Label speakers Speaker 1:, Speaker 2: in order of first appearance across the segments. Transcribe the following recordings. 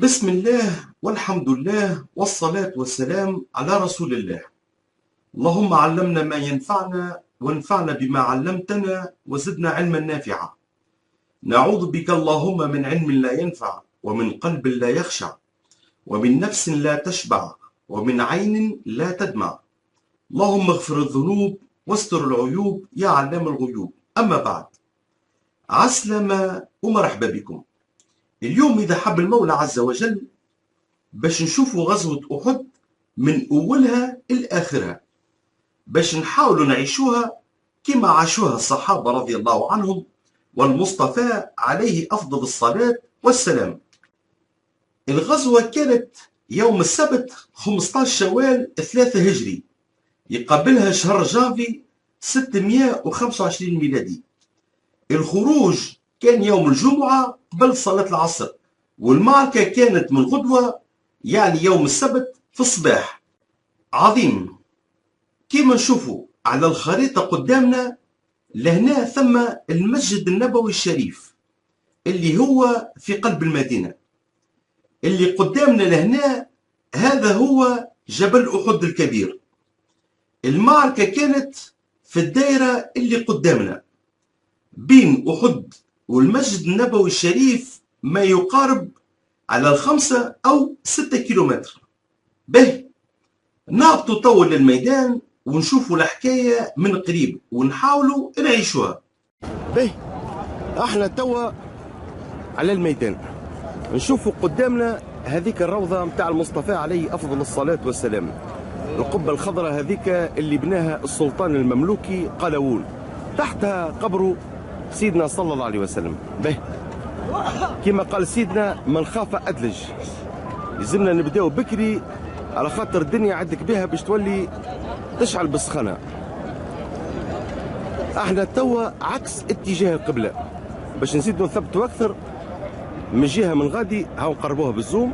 Speaker 1: بسم الله والحمد لله والصلاة والسلام على رسول الله. اللهم علمنا ما ينفعنا وانفعنا بما علمتنا وزدنا علما نافعا. نعوذ بك اللهم من علم لا ينفع ومن قلب لا يخشع ومن نفس لا تشبع ومن عين لا تدمع. اللهم اغفر الذنوب واستر العيوب يا علام الغيوب. أما بعد، عسلامة ومرحبا بكم. اليوم إذا حب المولى عز وجل باش نشوفوا غزوة أحد من أولها لآخرها، باش نحاولوا نعيشوها كما عاشوها الصحابة رضي الله عنهم والمصطفى عليه أفضل الصلاة والسلام. الغزوة كانت يوم السبت 15 شوال 3 هجري، يقابلها شهر جانفي 625 ميلادي. الخروج كان يوم الجمعة قبل صلاة العصر، والمعركة كانت من غدوة يعني يوم السبت في الصباح. عظيم. كما نشوفوا على الخريطة قدامنا لهنا ثم المسجد النبوي الشريف اللي هو في قلب المدينة. اللي قدامنا لهنا هذا هو جبل أحد الكبير. المعركة كانت في الدائرة اللي قدامنا بين أحد والمسجد النبوي الشريف ما يقارب على 5 أو 6 كيلومتر. به نهبطوا طول للميدان ونشوفوا الحكاية من قريب ونحاولوا نعيشوها.
Speaker 2: به احنا توا على الميدان نشوفوا قدامنا هذيك الروضة متاع المصطفى عليه أفضل الصلاة والسلام، القبة الخضراء هذيك اللي بناها السلطان المملوكي قلاوون، تحتها قبر سيدنا صلى الله عليه وسلم. به كما قال سيدنا من خاف أدلج، يلزمنا نبداو بكري على خاطر الدنيا عندك بها باش تولي تشعل بالسخانة. احنا توا عكس اتجاه القبلة، باش نزيدو نثبتوا أكثر من جهة من غادي هاو نقربوها بالزوم.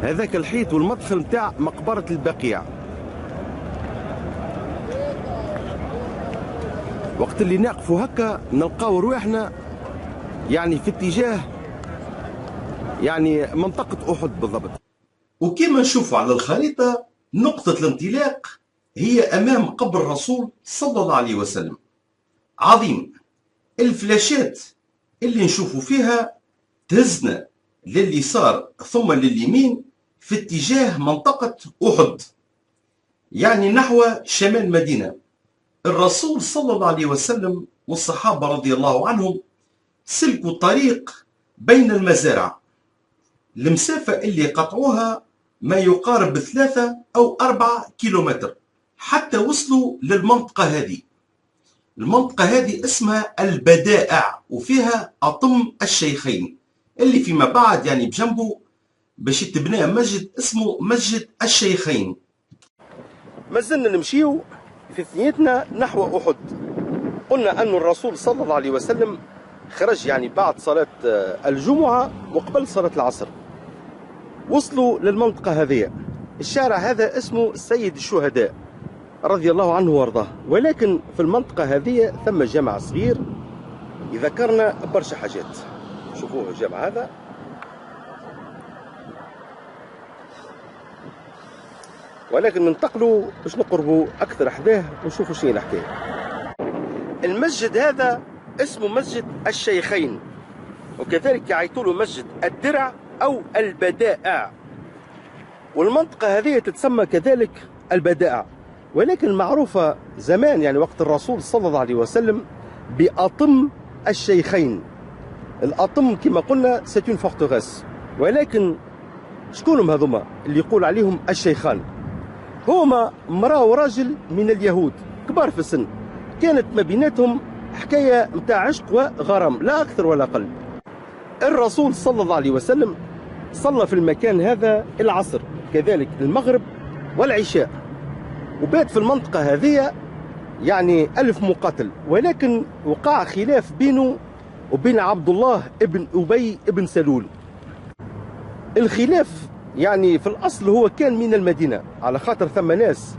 Speaker 2: هذاك الحيط والمدخل متاع مقبرة البقيع. وقت اللي نقفوا هكا نلقاو رواحنا يعني في اتجاه يعني منطقة أحد بالضبط.
Speaker 1: وكما نشوفوا على الخريطة نقطة الانطلاق هي أمام قبر الرسول صلى الله عليه وسلم. عظيم. الفلاشات اللي نشوفوا فيها تهزنا لليسار ثم لليمين في اتجاه منطقة أحد، يعني نحو شمال المدينة. الرسول صلى الله عليه وسلم والصحابة رضي الله عنهم سلكوا طريق بين المزارع. المسافة اللي قطعوها ما يقارب 3 أو 4 كيلومتر حتى وصلوا للمنطقة هذه. المنطقة هذه اسمها البدائع، وفيها أطم الشيخين اللي فيما بعد يعني بجنبه باش يتبنى مسجد اسمه مسجد الشيخين.
Speaker 2: ما زلنا نمشيو في ثنيتنا نحو أحد. قلنا أن الرسول صلى الله عليه وسلم خرج يعني بعد صلاة الجمعة وقبل صلاة العصر. وصلوا للمنطقة هذه. الشارع هذا اسمه سيد الشهداء رضي الله عنه وارضاه، ولكن في المنطقة هذه ثم جامع صغير يذكرنا برشا حاجات. شوفوه الجامع هذا. ولكن ننتقلوا باش نقربوا أكثر حداه ونشوفوا شنو الحكاية. المسجد هذا اسمه مسجد الشيخين، وكذلك يعيطوا مسجد الدرع أو البدائع. والمنطقة هذه تتسمى كذلك البدائع، ولكن معروفة زمان يعني وقت الرسول صلى الله عليه وسلم بأطم الشيخين. الأطم كما قلنا سيتون فورتغاس، ولكن شكونهم هذوما اللي يقول عليهم الشيخان؟ هما امرأة وراجل من اليهود كبار في السن، كانت ما بيناتهم حكاية متاع عشق وغرام لا أكثر ولا أقل. الرسول صلى الله عليه وسلم صلى في المكان هذا العصر كذلك المغرب والعشاء، وبات في المنطقة هذه يعني 1000 مقاتل، ولكن وقع خلاف بينه وبين عبد الله ابن أبي ابن سلول. الخلاف يعني في الأصل هو كان من المدينة، على خاطر ثم ناس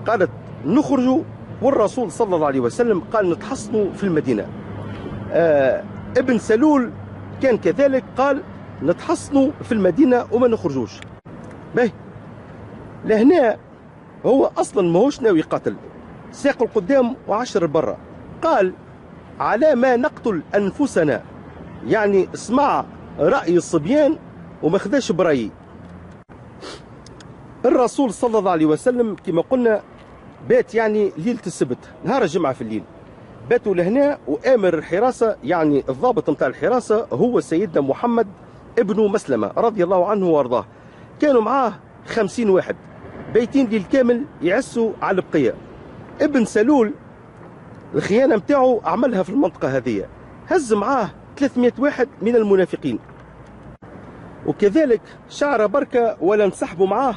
Speaker 2: قالت نخرجوا والرسول صلى الله عليه وسلم قال نتحصنوا في المدينة. ابن سلول كان كذلك قال نتحصنوا في المدينة وما نخرجوش. باهي لهنا هو أصلا ماهوش ناوي قتل، ساق القدام وعشر برا. قال على ما نقتل أنفسنا، يعني اسمع رأي الصبيان وما خداش برأيي. الرسول صلى الله عليه وسلم كما قلنا بات يعني ليلة السبت نهار الجمعة في الليل، باتوا لهنا وآمر الحراسة يعني الضابط متاع الحراسة هو سيدنا محمد ابن مسلمة رضي الله عنه وارضاه. كانوا معاه 50 واحد بيتين ليل كامل يعسوا على البقية. ابن سلول الخيانة متاعه عملها في المنطقة هذه، هز معاه 300 واحد من المنافقين، وكذلك شعر بركة ولا انسحبوا معاه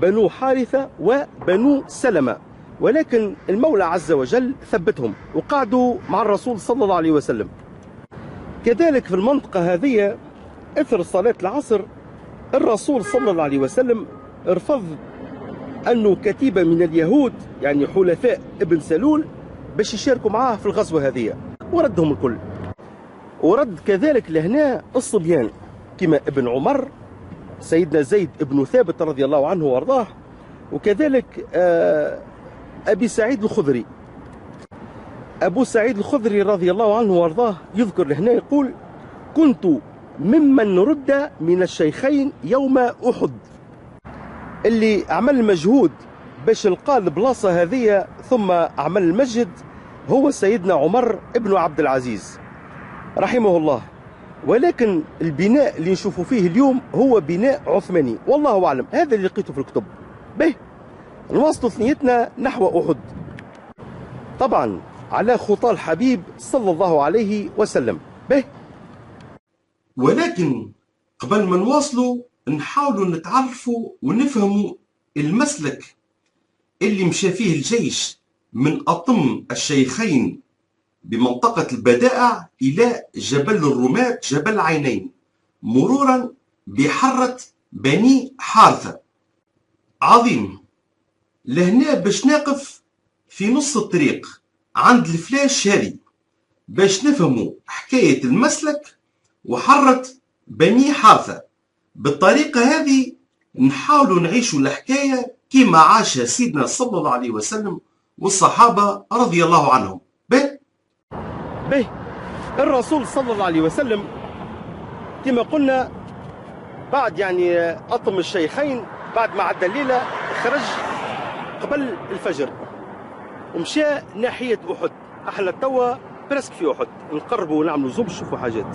Speaker 2: بنو حارثة وبنو سلمة، ولكن المولى عز وجل ثبتهم وقعدوا مع الرسول صلى الله عليه وسلم. كذلك في المنطقة هذه اثر صلاة العصر الرسول صلى الله عليه وسلم رفض أنه كتيبة من اليهود يعني حلفاء ابن سلول باش يشاركوا معاه في الغزوة هذه، وردهم الكل. ورد كذلك لهنا الصبيان كما ابن عمر، سيدنا زيد ابن ثابت رضي الله عنه وارضاه، وكذلك أبي سعيد الخضري. أبو سعيد الخضري رضي الله عنه وارضاه يذكر لهنا يقول كنت ممن رد من الشيخين يوم أحد. اللي عمل مجهود باش لقى البلاصة هذه ثم عمل المسجد هو سيدنا عمر ابن عبد العزيز رحمه الله، ولكن البناء اللي نشوفوا فيه اليوم هو بناء عثماني والله أعلم، هذا اللي لقيته في الكتب. به نواصلوا ثنيتنا نحو أحد، طبعا على خطى الحبيب صلى الله عليه وسلم. به
Speaker 1: ولكن قبل ما نواصلوا نحاولوا نتعرفوا ونفهموا المسلك اللي مشى فيه الجيش من أطم الشيخين بمنطقة البدائع إلى جبل الرماة جبل عينين مرورا بحرة بني حارثة. عظيم. لهنا باش نقف في نص الطريق عند الفلاش هذه باش نفهموا حكاية المسلك وحرة بني حارثة. بالطريقة هذه نحاولوا نعيشوا الحكاية كما عاش سيدنا صلى الله عليه وسلم والصحابة رضي الله عنهم.
Speaker 2: به الرسول صلى الله عليه وسلم كما قلنا بعد يعني أطم الشيخين بعد ما عدى الليلة خرج قبل الفجر ومشى ناحية أحد. احنا توا برسك في أحد، نقربوا ونعملوا زوم نشوفوا حاجات.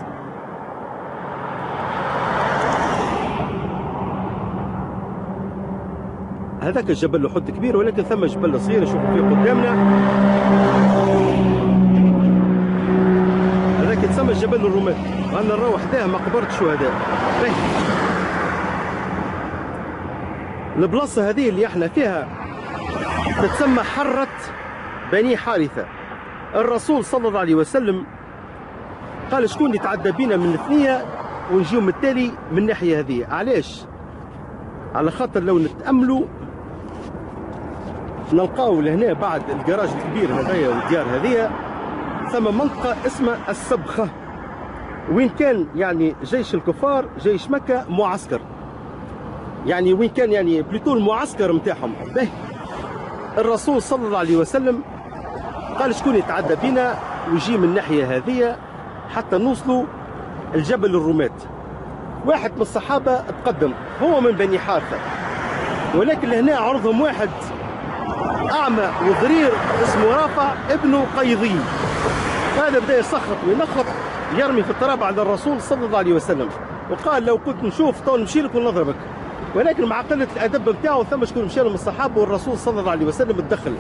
Speaker 2: هذاك الجبل أحد كبير ولكن ثم جبل صغير نشوفوا فيه قدامنا، هذاك يتسمى جبل الرماة. أنا نروح حداه مقبرة الشهداء. البلاصة هذه اللي احنا فيها تتسمى حرة بني حارثة. الرسول صلى الله عليه وسلم قال شكون يتعدى بينا من الثنية ونجيو من التالي من الناحية هذه. علاش؟ على خاطر لو نتأملوا نلقاو لهنا بعد الجراج الكبير هذايا والديار هذه ثم منطقة اسمها السبخة، وين كان يعني جيش الكفار جيش مكة معسكر، يعني وين كان يعني بليتو المعسكر متاعهم. به الرسول صلى الله عليه وسلم قال شكون يتعدى بنا ويجي من الناحية هذه حتى نوصلوا الجبل الرماة. واحد من الصحابة تقدم هو من بني حارثة، ولكن لهنا عرضهم واحد أعمى وضرير اسمه رافع ابن قيضين. هذا بدأ يسخط وينخط يرمي في التراب على الرسول صلى الله عليه وسلم، وقال لو كنت نشوف تو نمشي لك ونضربك، ولكن مع قلة الأدب بتاعه ثم شكون مشى لهم الصحابة والرسول صلى الله عليه وسلم تدخل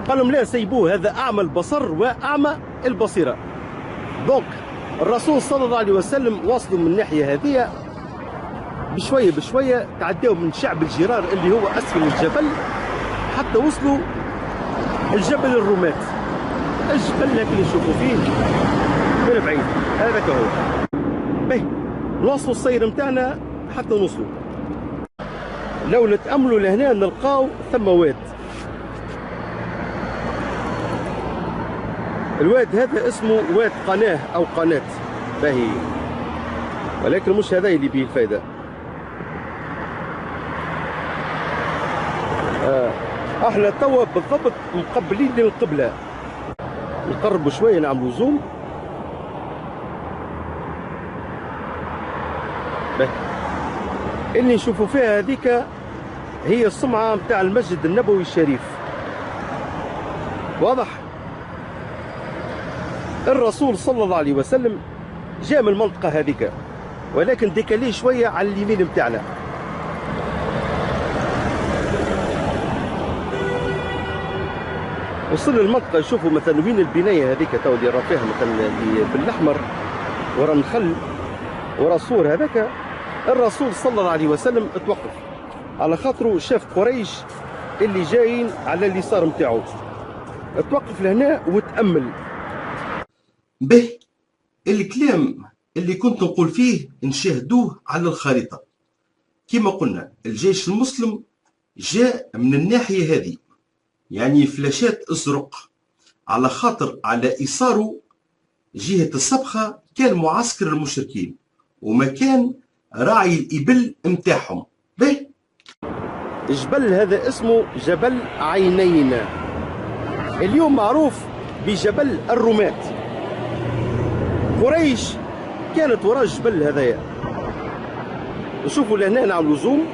Speaker 2: قال لهم لا سيبوه، هذا أعمى البصر وأعمى البصيرة. دونك الرسول صلى الله عليه وسلم واصلوا من الناحية هذه بشوية بشوية، تعداوا من شعب الجرار اللي هو أسفل الجبل حتى وصلوا الجبل الرماة. الجبل اللي نشوفوا فيه من بعيد هذاك هو. به نواصلوا السير متاعنا حتى نوصلوا. لو نتأملوا لهنا نلقاو ثم واد، الواد هذا اسمه واد قناه أو قناة. باهي ولكن مش هذا اللي بيه الفايدة. احنا توا بالضبط مقبلين للقبلة. نقربوا شوية نعملوا زوم. اللي نشوفوا فيها هذيك هي السمعة متاع المسجد النبوي الشريف. واضح؟ الرسول صلى الله عليه وسلم جاء من المنطقة هذيك، ولكن ديكاليه شوية على اليمين متاعنا. وصل المنطقة يشوفوا مثلا وين البناية هذيك تو اللي راه فيها مثلا اللي بالاحمر ورا النخل ورا السور هذاك. الرسول صلى الله عليه وسلم توقف على خاطره شاف قريش اللي جايين على اليسار نتاعو، توقف لهنا وتأمل.
Speaker 1: به الكلام اللي كنت نقول فيه نشاهدوه على الخريطة. كما قلنا الجيش المسلم جاء من الناحية هذه، يعني فلاشات ازرق، على خاطر على يساره جهة السبخة كان معسكر المشركين ومكان راعي الإبل متاعهم. به
Speaker 2: الجبل هذا اسمه جبل عينين، اليوم معروف بجبل الرماة. قريش كانت وراء الجبل هذايا. نشوفوا لهنا نعملوا زوم.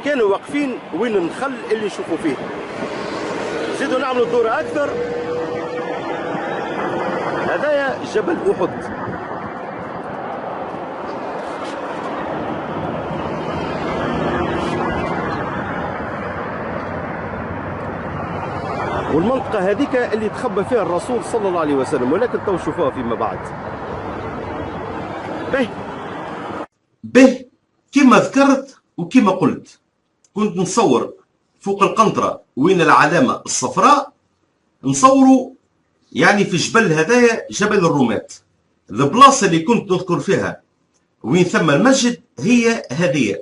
Speaker 2: كانوا واقفين وين النخل اللي نشوفوا فيه. زيدوا نعملوا الدورة أكثر. هذايا جبل أحد. والمنطقة هذيك اللي تخبى فيها الرسول صلى الله عليه وسلم، ولكن تو شوفوها فيما بعد.
Speaker 1: به كما ذكرت وكما قلت، كنت نصور فوق القنطرة وين العلامة الصفراء، نصوروا يعني في جبل هذايا جبل الرماة. البلاصة اللي كنت نذكر فيها وين ثم المسجد هي هذه،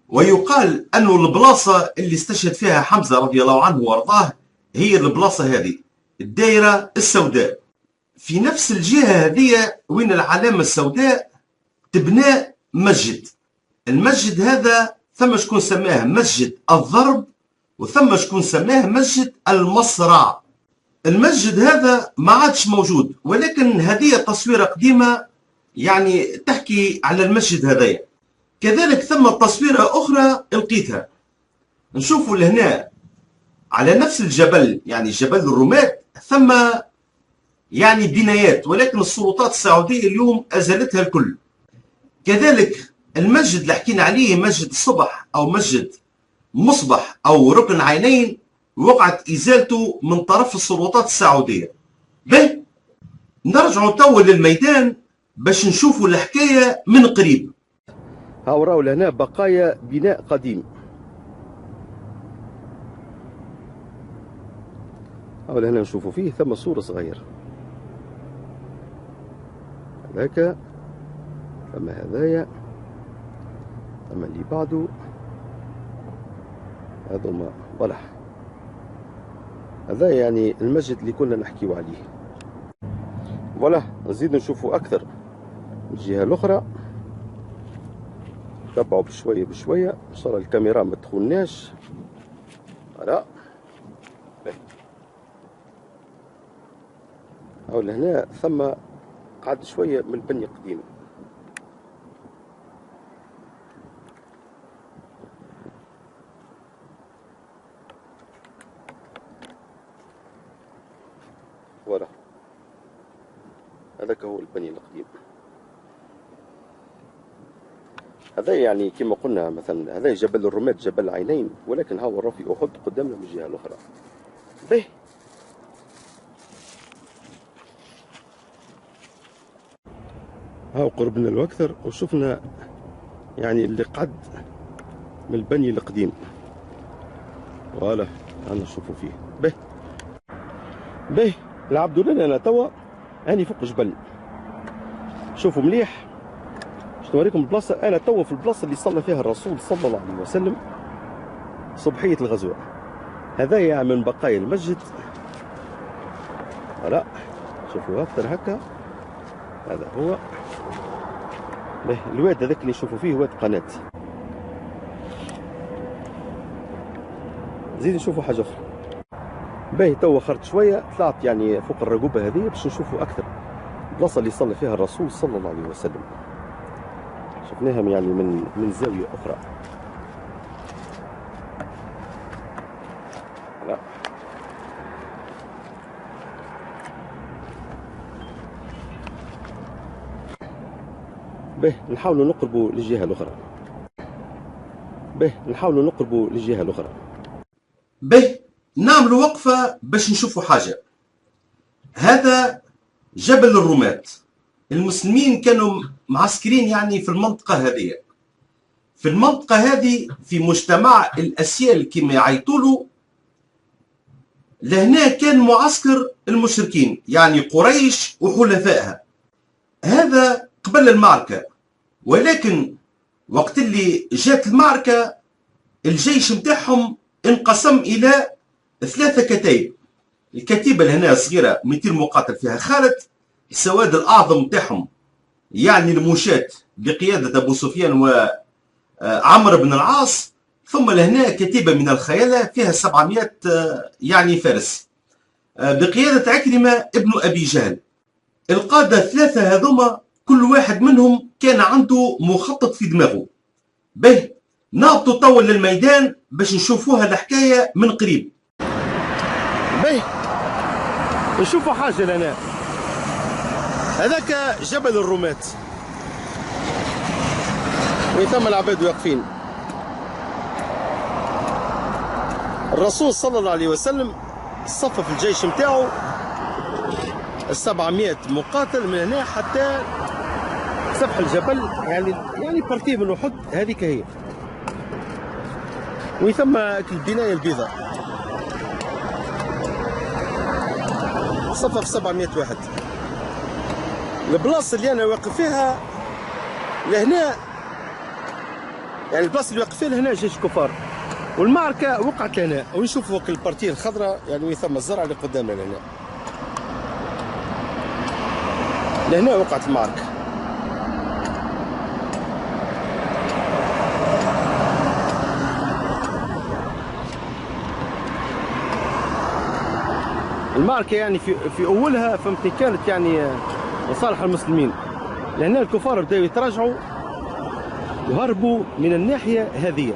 Speaker 1: ويقال أنه البلاصة اللي استشهد فيها حمزة رضي الله عنه وارضاه هي البلاصة هذه، الدائرة السوداء. في نفس الجهة هذه وين العلامة السوداء تبنى مسجد. المسجد هذا ثم شكون سماه مسجد الضرب، وثم شكون سماه مسجد المصرع. المسجد هذا ما عادش موجود، ولكن هذه تصويرة قديمة يعني تحكي على المسجد هذايا. كذلك ثم تصويرة أخرى لقيتها. نشوفوا لهنا على نفس الجبل، يعني جبل الرماة، ثم يعني بنايات، ولكن السلطات السعودية اليوم أزالتها الكل. كذلك المسجد اللي حكينا عليه مسجد الصبح أو مسجد مصبح أو ركن عينين وقعت إزالته من طرف السلطات السعودية. به نرجع توا للميدان باش نشوفوا الحكاية من قريب.
Speaker 2: هاو راهو لهنا بقايا بناء قديم. هاو لهنا نشوفوا فيه ثم سور صغير هذاك، ثم هذايا، ثم اللي بعده، هذوما بلح. هذا يعني المسجد اللي كنا نحكيو عليه. فوالا نزيد نشوفوا أكثر من الجهة الأخرى. تبعوا بشوية بشوية إن شاء الله الكاميرا ما تخوناش. فوالا هاو لهنا ثم قعد شوية من البنية قديم. فوالا هذاك هو البني القديم. هذا يعني كما قلنا مثلا هذا جبل الرماة جبل عينين، ولكن هو الرفي أحد قدامنا من الجهة الأخرى. به هاو قربنا له أكثر وشفنا يعني اللي قد من البني القديم. فوالا أنا نشوفوا فيه. به العبد لله أنا توا أنا فوق جبل. شوفوا مليح باش نوريكم البلاصة. أنا توا في البلاصة اللي صلى فيها الرسول صلى الله عليه وسلم صبحية الغزوة. هذايا من بقايا المسجد. لا شوفوا اكثر هكا. هذا هو الواد هذاك اللي نشوفوا فيه واد قناة. زيد نشوفوا حاجة أخرى. باهي توا خرجت شوية طلعت يعني فوق الرقوبة هذه باش نشوفوا أكثر البلاصة اللي صلى فيها الرسول صلى الله عليه وسلم. شفناها يعني من زاوية أخرى. لا. به نحاولوا نقربوا للجهة الأخرى.
Speaker 1: به نعملوا وقفة باش نشوفوا حاجة. هذا جبل الرماة. المسلمين كانوا معسكرين يعني في المنطقة هذه. في المنطقة هذه في مجتمع الأسيال كما يعيطولوا، لهنا كان معسكر المشركين يعني قريش وحلفائها. هذا قبل المعركة، ولكن وقت اللي جات المعركة الجيش متاعهم انقسم إلى 3 كتائب. الكتيبة لهنا صغيرة 200 مقاتل فيها خالد، السواد الأعظم متاعهم يعني الموشاة بقيادة أبو سفيان وعمر بن العاص، ثم لهنا كتيبة من الخيالة فيها 700 يعني فارس بقيادة عكرمة ابن أبي جهل. القادة 3 هذوما كل واحد منهم كان عنده مخطط في دماغه. به نهبطوا طول للميدان باش نشوفوها الحكاية من قريب.
Speaker 2: به نشوفوا حاجة لنا. هذاك جبل الرماة وين ثم العباد واقفين. الرسول صلى الله عليه وسلم صفف الجيش متاعو 700 مقاتل من هنا حتى سفح الجبل، يعني بارتيه من احد هذيك هي. وين ثم البنايه البيضاء صفف 700 واحد. البلاصه اللي انا واقف فيها لهنا، يعني البلاصه اللي واقف فيها لهنا جيش كفار، والمعركه وقعت لهنا. ونشوفوا البارتيه الخضراء يعني وين ثم الزرع اللي قدامنا لهنا وقعت المعركه. المعركة يعني في أولها فهمتني كانت يعني لصالح المسلمين، لأن الكفار بدأوا يتراجعوا وهربوا من الناحية هذه.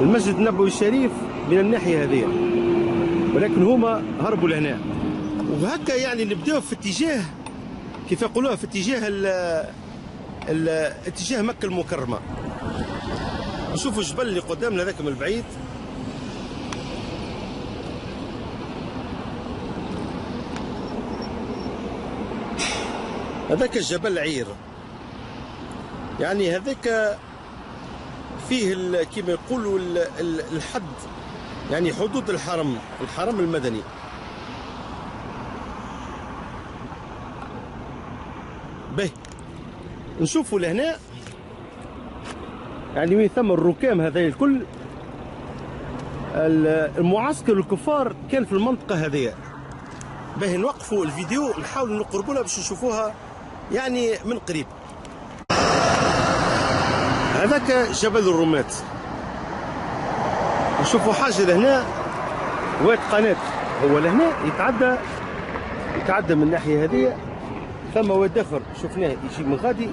Speaker 2: المسجد النبوي الشريف من الناحية هذه، ولكن هما هربوا لهنا. وهكا يعني نبداو في اتجاه كيف يقولوها في اتجاه اتجاه مكة المكرمة. نشوفوا الجبل اللي قدامنا هذاك من البعيد. هذاك الجبل عير، يعني هذاك فيه كما يقولوا الحد، يعني حدود الحرم المدني. به نشوفوا لهنا يعني وين ثم الركام هذا الكل. المعسكر الكفار كان في المنطقة هذه. به نوقفوا الفيديو نحاولوا نقربوا لها باش نشوفوها يعني من قريب. هذاك جبل الرماة. نشوفوا حاجة لهنا واد قناة، هو لهنا يتعدى من الناحية هذه. ثم واد آخر شفناه يجي من غادي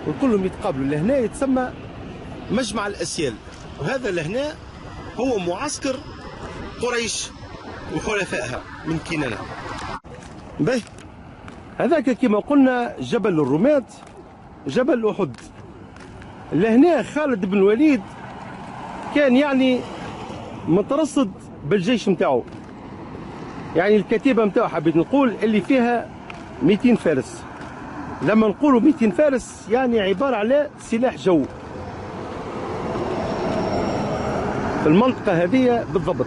Speaker 2: وكلهم يتقابلوا. لهنا يتسمى مجمع الأسيال، وهذا لهنا هو معسكر قريش وحلفائها من كنانة. به هذاك كما قلنا جبل الرماة، جبل أحد. لهنا خالد بن الوليد كان يعني مترصد بالجيش متاعو، يعني الكتيبة متاعو حبيت نقول اللي فيها 200 فارس. لما نقولوا 200 فارس يعني عبارة على سلاح جو في المنطقة هذه بالضبط.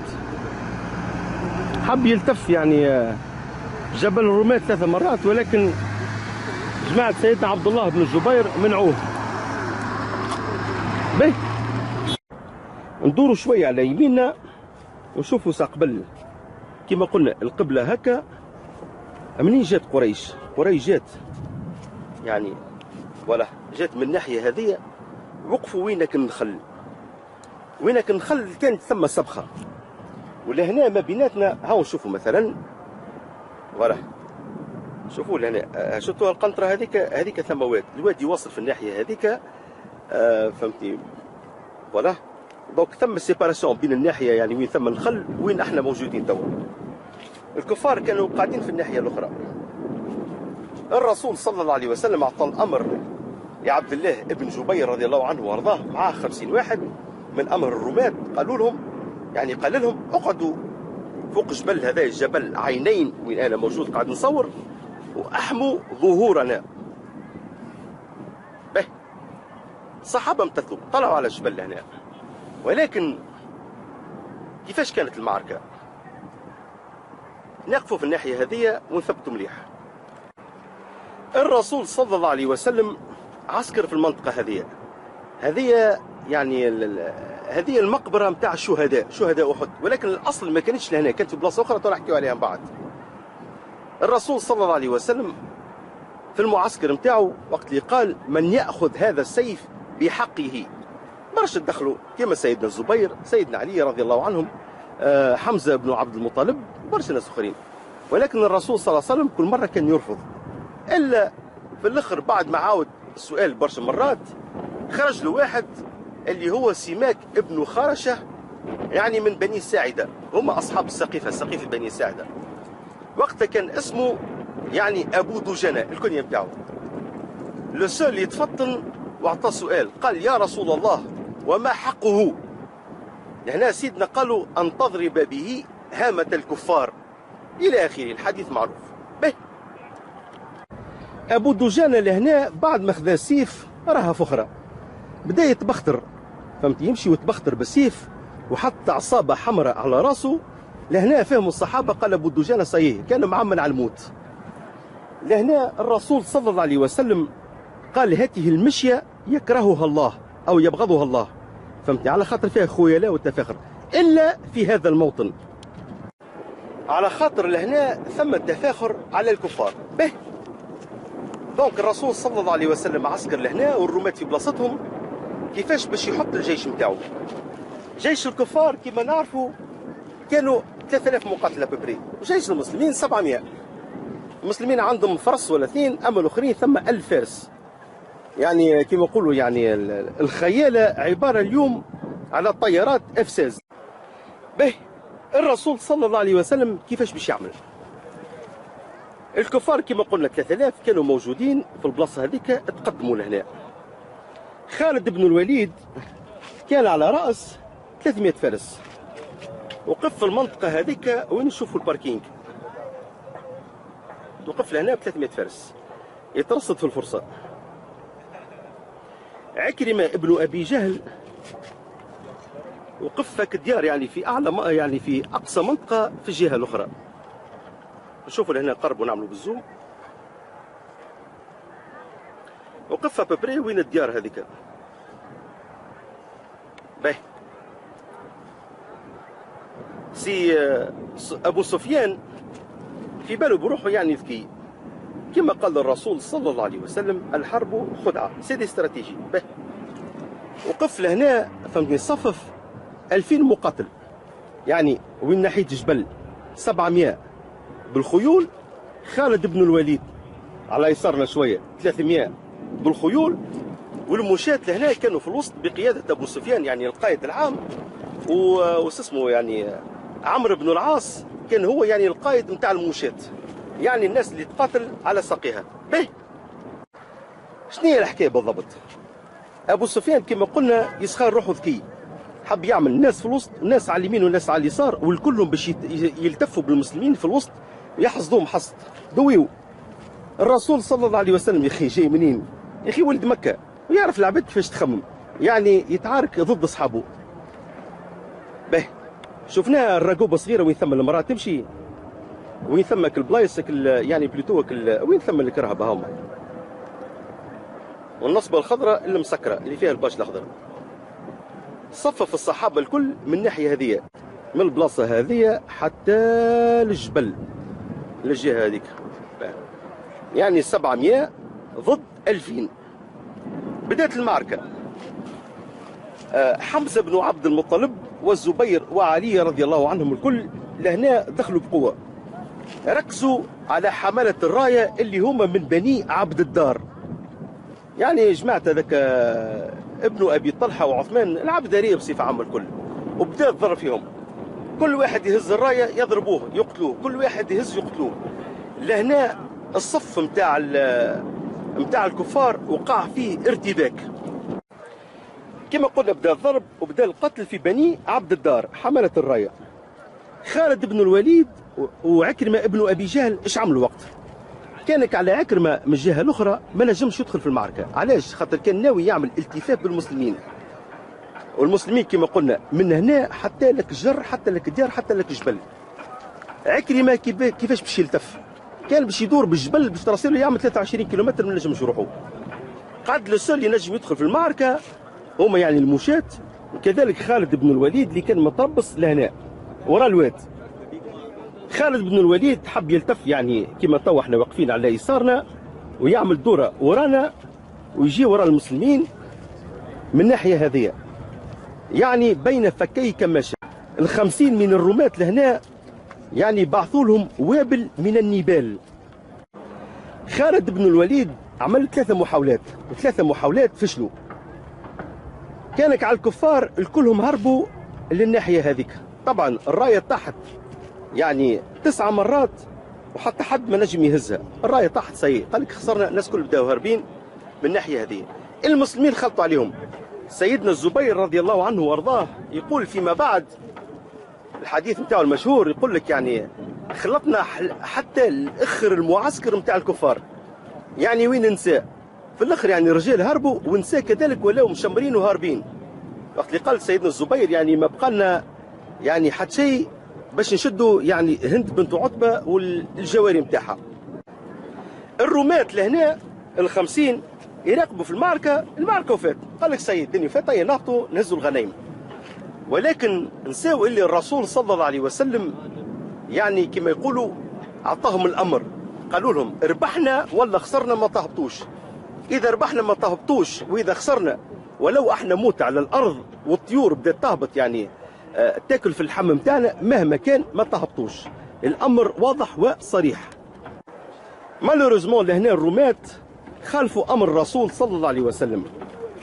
Speaker 2: حب يلتف يعني جبل الرماة 3 مرات، ولكن جماعة سيدنا عبد الله بن الزبير منعوه. به ندوروا شوية على يميننا. ونشوفوا قبل كما قلنا القبلة هكا. منين جات قريش؟ قريش جات يعني ولا جات من الناحية هذه، وقفوا وينك النخل، وينك النخل كانت ثم سبخة، ولهنا ما بيناتنا هاو نشوفوا مثلا ولا شوفوا لهنا شفتوا القنطرة هذيك ثم الوادي واصل في الناحية هذيك فهمتي ولا دونك ثم سيباراسيون بين الناحية يعني وين ثم النخل وين احنا موجودين توا. الكفار كانوا قاعدين في الناحية الأخرى. الرسول صلى الله عليه وسلم أعطى الأمر لعبد الله ابن جبير رضي الله عنه وارضاه معاه 50 واحد من أمر الرماة، قالوا لهم يعني قال لهم اقعدوا فوق جبل هذا الجبل عينين وين أنا موجود قاعد نصور، وأحموا ظهورنا. به الصحابة امتثلوا طلعوا على الجبل هنا. ولكن كيفاش كانت المعركة؟ نقفوا في الناحية هذه ونثبتوا مليح. الرسول صلى الله عليه وسلم عسكر في المنطقة هذه يعني هذه المقبرة متاع الشهداء، شهداء أحد، ولكن الأصل ما كانتش لهنا، كانت في بلاصة أخرى نحكيو عليها من بعد. الرسول صلى الله عليه وسلم في المعسكر متاعه وقت اللي قال من يأخذ هذا السيف بحقه، برشا دخلوا كما سيدنا الزبير، سيدنا علي رضي الله عنهم، حمزة بن عبد المطلب، برشا ناس اخرين. ولكن الرسول صلى الله عليه وسلم كل مرة كان يرفض، إلا في الآخر بعد ما عاود السؤال برشا مرات خرج له واحد اللي هو سماك ابن خرشة، يعني من بني ساعدة، هم أصحاب السقيفة بني ساعدة. وقتها كان اسمه يعني أبو دجنة الكنية بتاعه. لو سول يتفطن واعطى سؤال، قال يا رسول الله وما حقه؟ هنا سيدنا قالوا أن تضرب به هامة الكفار إلى آخره، الحديث معروف. به أبو دجانة لهنا بعد ما خذا السيف راها فخرة، بدا يتبختر، فهمت، يمشي ويتبختر بالسيف وحط عصابة حمراء على راسه. لهنا فهموا الصحابة قال أبو دجانة صحيح كان معمل على الموت. لهنا الرسول صلى الله عليه وسلم قال هذه المشية يكرهها الله أو يبغضها الله، فهمتني، على خاطر فيها خيلاء والتفاخر، إلا في هذا الموطن على خاطر لهنا ثم التفاخر على الكفار. به دونك الرسول صلى الله عليه وسلم عسكر لهنا والرماة في بلاصتهم، كيفاش باش يحط الجيش نتاعو. جيش الكفار كما نعرفوا كانوا 3000 مقاتل ببري، وجيش المسلمين 700. المسلمين عندهم فرس ولا اثنين، اما الاخرين ثم 1000 فارس. يعني كما يقولوا يعني الخيالة عبارة اليوم على طيارات F-16. به الرسول صلى الله عليه وسلم كيفاش باش يعمل؟ الكفار كما قلنا 3000 كانوا موجودين في البلاصة هذيك، تقدموا لهنا. خالد بن الوليد كان على رأس 300 فارس، وقف في المنطقة هذيك وين نشوفوا الباركينج، وقف لهنا ب 300 فارس يترصد في الفرصة. عكرمة ابن أبي جهل وقف فك ديار يعني في أعلى يعني في أقصى منطقة في الجهة الأخرى. نشوفوا لهنا قرب ونعملوا بالزوم، وقف ببري وين الديار هذيك. باهي سي أبو سفيان في باله بروحه يعني ذكي، كما قال الرسول صلى الله عليه وسلم الحرب خدعة، سيدي استراتيجي. به وقف لهنا فهمتني صفف 2000 مقاتل، يعني وين ناحية جبل 700 بالخيول، خالد بن الوليد على يسارنا شوية 300 بالخيول، والمشاة لهنا كانوا في الوسط بقيادة أبو سفيان يعني القائد العام، واسمه يعني عمرو بن العاص كان هو يعني القائد نتاع المشاة، يعني الناس اللي تقاتل على ساقها. به شنو هي الحكايه بالضبط؟ ابو سفيان كما قلنا يسخر روحه ذكي، حب يعمل الناس في الوسط، الناس على اليمين والناس على اليسار، والكلهم باش يلتفوا بالمسلمين في الوسط يحصدوهم حصد دويو. الرسول صلى الله عليه وسلم يا اخي جاي منين؟ يا اخي ولد مكه ويعرف العباد كيفاش تخمم، يعني يتعارك ضد اصحابه. به شفناها الرقوبه صغيره وين ثم المراه تمشي، وين ثمك البلايص يعني بلوتو وين ثم الكرهبه هما، والنصبه الخضراء اللي مسكره اللي فيها الباش الاخضر. صفف الصحابه الكل من الناحيه هذه، من البلاصه هذه حتى الجبل للجهه هذيك، يعني 700 ضد 2000. بدات المعركه. حمزه بن عبد المطلب والزبير وعلي رضي الله عنهم الكل لهنا دخلوا بقوه، ركزوا على حمله الرايه اللي هما من بني عبد الدار، يعني جماعه هذاك ابن ابي طلحه وعثمان العبدريه بصفه عامه الكل، وبدا الضرب فيهم. كل واحد يهز الرايه يضربوه يقتلوه، كل واحد يهز يقتلوه. لهنا الصف متاع الكفار وقع فيه ارتباك. كما قلنا بدا الضرب وبدا القتل في بني عبد الدار حمله الرايه. خالد بن الوليد وعكرمه ابن ابي جهل ايش عملوا وقت؟ كانك على عكرمه من الجهه الاخرى ما نجمش يدخل في المعركه، علاش؟ خاطر كان ناوي يعمل التفاف بالمسلمين، والمسلمين كما قلنا من هنا حتى لك جر، حتى لك ديار، حتى لك جبل. عكرمه كيفاش باش يلتف؟ كان باش يدور بالجبل باش تراسيله يعمل 23 كيلومتر ما نجمش يروحوا. قعد لو ينجم يدخل في المعركه هما يعني المشاة، وكذلك خالد بن الوليد اللي كان متربص لهنا ورا الواد. خالد بن الوليد حب يلتف يعني كما تو احنا واقفين على يسارنا ويعمل دوره ورانا ويجي ورا المسلمين من الناحيه هذه، يعني بين فكي كماشة. ال50 من الرماة لهنا يعني بعثوا لهم وابل من النبال. خالد بن الوليد عمل 3 محاولات و3 محاولات فشلوا. كانك على الكفار الكلهم هربوا للناحيه هذيك. طبعا الرايه طاحت يعني 9 مرات وحتى حد ما نجم يهزها، الرايه طاحت سيء، قال لك خسرنا، الناس كل بداوا هاربين من الناحيه هذه. المسلمين خلطوا عليهم. سيدنا الزبير رضي الله عنه وارضاه يقول فيما بعد الحديث نتاعو المشهور، يقول لك يعني خلطنا حتى الاخر المعسكر نتاع الكفار، يعني وين النساء في الاخر، يعني الرجال هربوا والنساء كذلك ولاو مشمرين وهاربين. وقت اللي قال سيدنا الزبير يعني ما بقى لنا يعني حتى شيء باش نشدوا يعني هند بنت عتبه والجواري نتاعها. الرماة لهنا ال50 يراقبوا في المعركه وفات، قال لك سيد الدنيا فات، نهبطوا نهزوا الغنايم. ولكن نساو اللي الرسول صلى الله عليه وسلم يعني كما يقولوا اعطاهم الامر، قالوا لهم ربحنا ولا خسرنا ما تهبطوش. اذا ربحنا ما تهبطوش، واذا خسرنا ولو احنا موت على الارض والطيور بدات تهبط يعني تاكل في اللحم نتاعنا، مهما كان ما تهبطوش. الامر واضح وصريح. مالوريزمون لهنا الرماة خالفوا امر الرسول صلى الله عليه وسلم،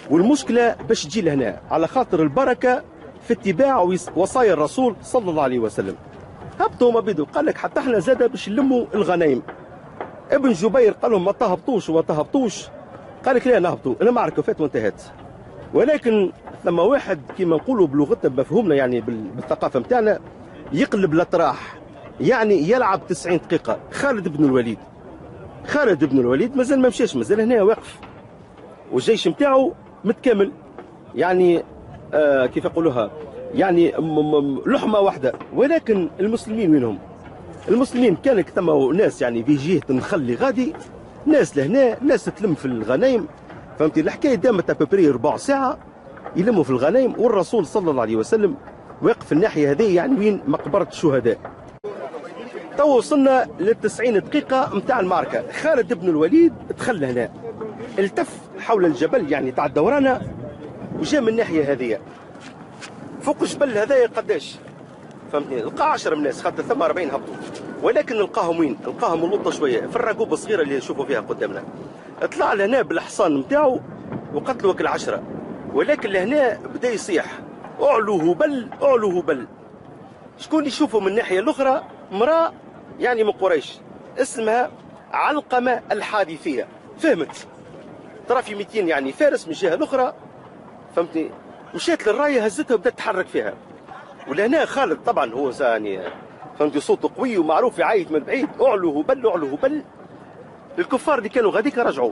Speaker 2: والمشكله باش تجي لهنا على خاطر البركه في اتباع وصايا الرسول صلى الله عليه وسلم. هبطوا ما بدوا، قال لك حتى احنا زاد باش نلموا الغنايم. ابن جبير قال لهم ما تهبطوش وما تهبطوش، قال لك لا نهبطوا، المعركه فات وانتهت. ولكن ثم واحد كما نقولوا بلغتنا بمفهومنا يعني بالثقافه نتاعنا يقلب الاطراح، يعني يلعب 90 دقيقه. خالد بن الوليد مازال ما مشاش، مازال هنا واقف والجيش نتاعو متكامل، يعني كيف يقولوها يعني لحمه واحده. ولكن المسلمين وينهم؟ المسلمين كانت ثم ناس يعني في جهه النخل غادي، ناس لهنا، ناس تلم في الغنايم، فهمتي الحكايه دامت ابوبري ربع ساعه يلموا في الغنايم، والرسول صلى الله عليه وسلم واقف في الناحيه هذه يعني وين مقبره الشهداء. تو وصلنا لل90 دقيقه نتاع المعركه. خالد بن الوليد دخل هنا، التف حول الجبل يعني تاع الدورانه وجاء من الناحيه هذه فوق الجبل هذايا قداش فهمتني، لقى 10 من الناس خاطر ثم 40 هبطوا، ولكن لقاهم وين؟ لقاهم ملوطه شويه في الرقوبه الصغيره اللي نشوفوا فيها قدامنا. طلع لهنا بالحصان نتاعو وقتلوا ال10، ولكن لهنا بدا يصيح اعلو هبل اعلو هبل. شكون يشوفوا من الناحيه الاخرى؟ امراه يعني من قريش اسمها علقمه الحادثيه، فهمت؟ ترى في 200 يعني فارس من الجهه الاخرى، فهمتني؟ مشات للرايه هزتها وبدات تحرك فيها. ولهنا خالد طبعا هو يعني فهمتي صوته قوي ومعروف يعيط من بعيد اعلو هبل اعلو هبل. الكفار اللي كانوا غاديك رجعوا،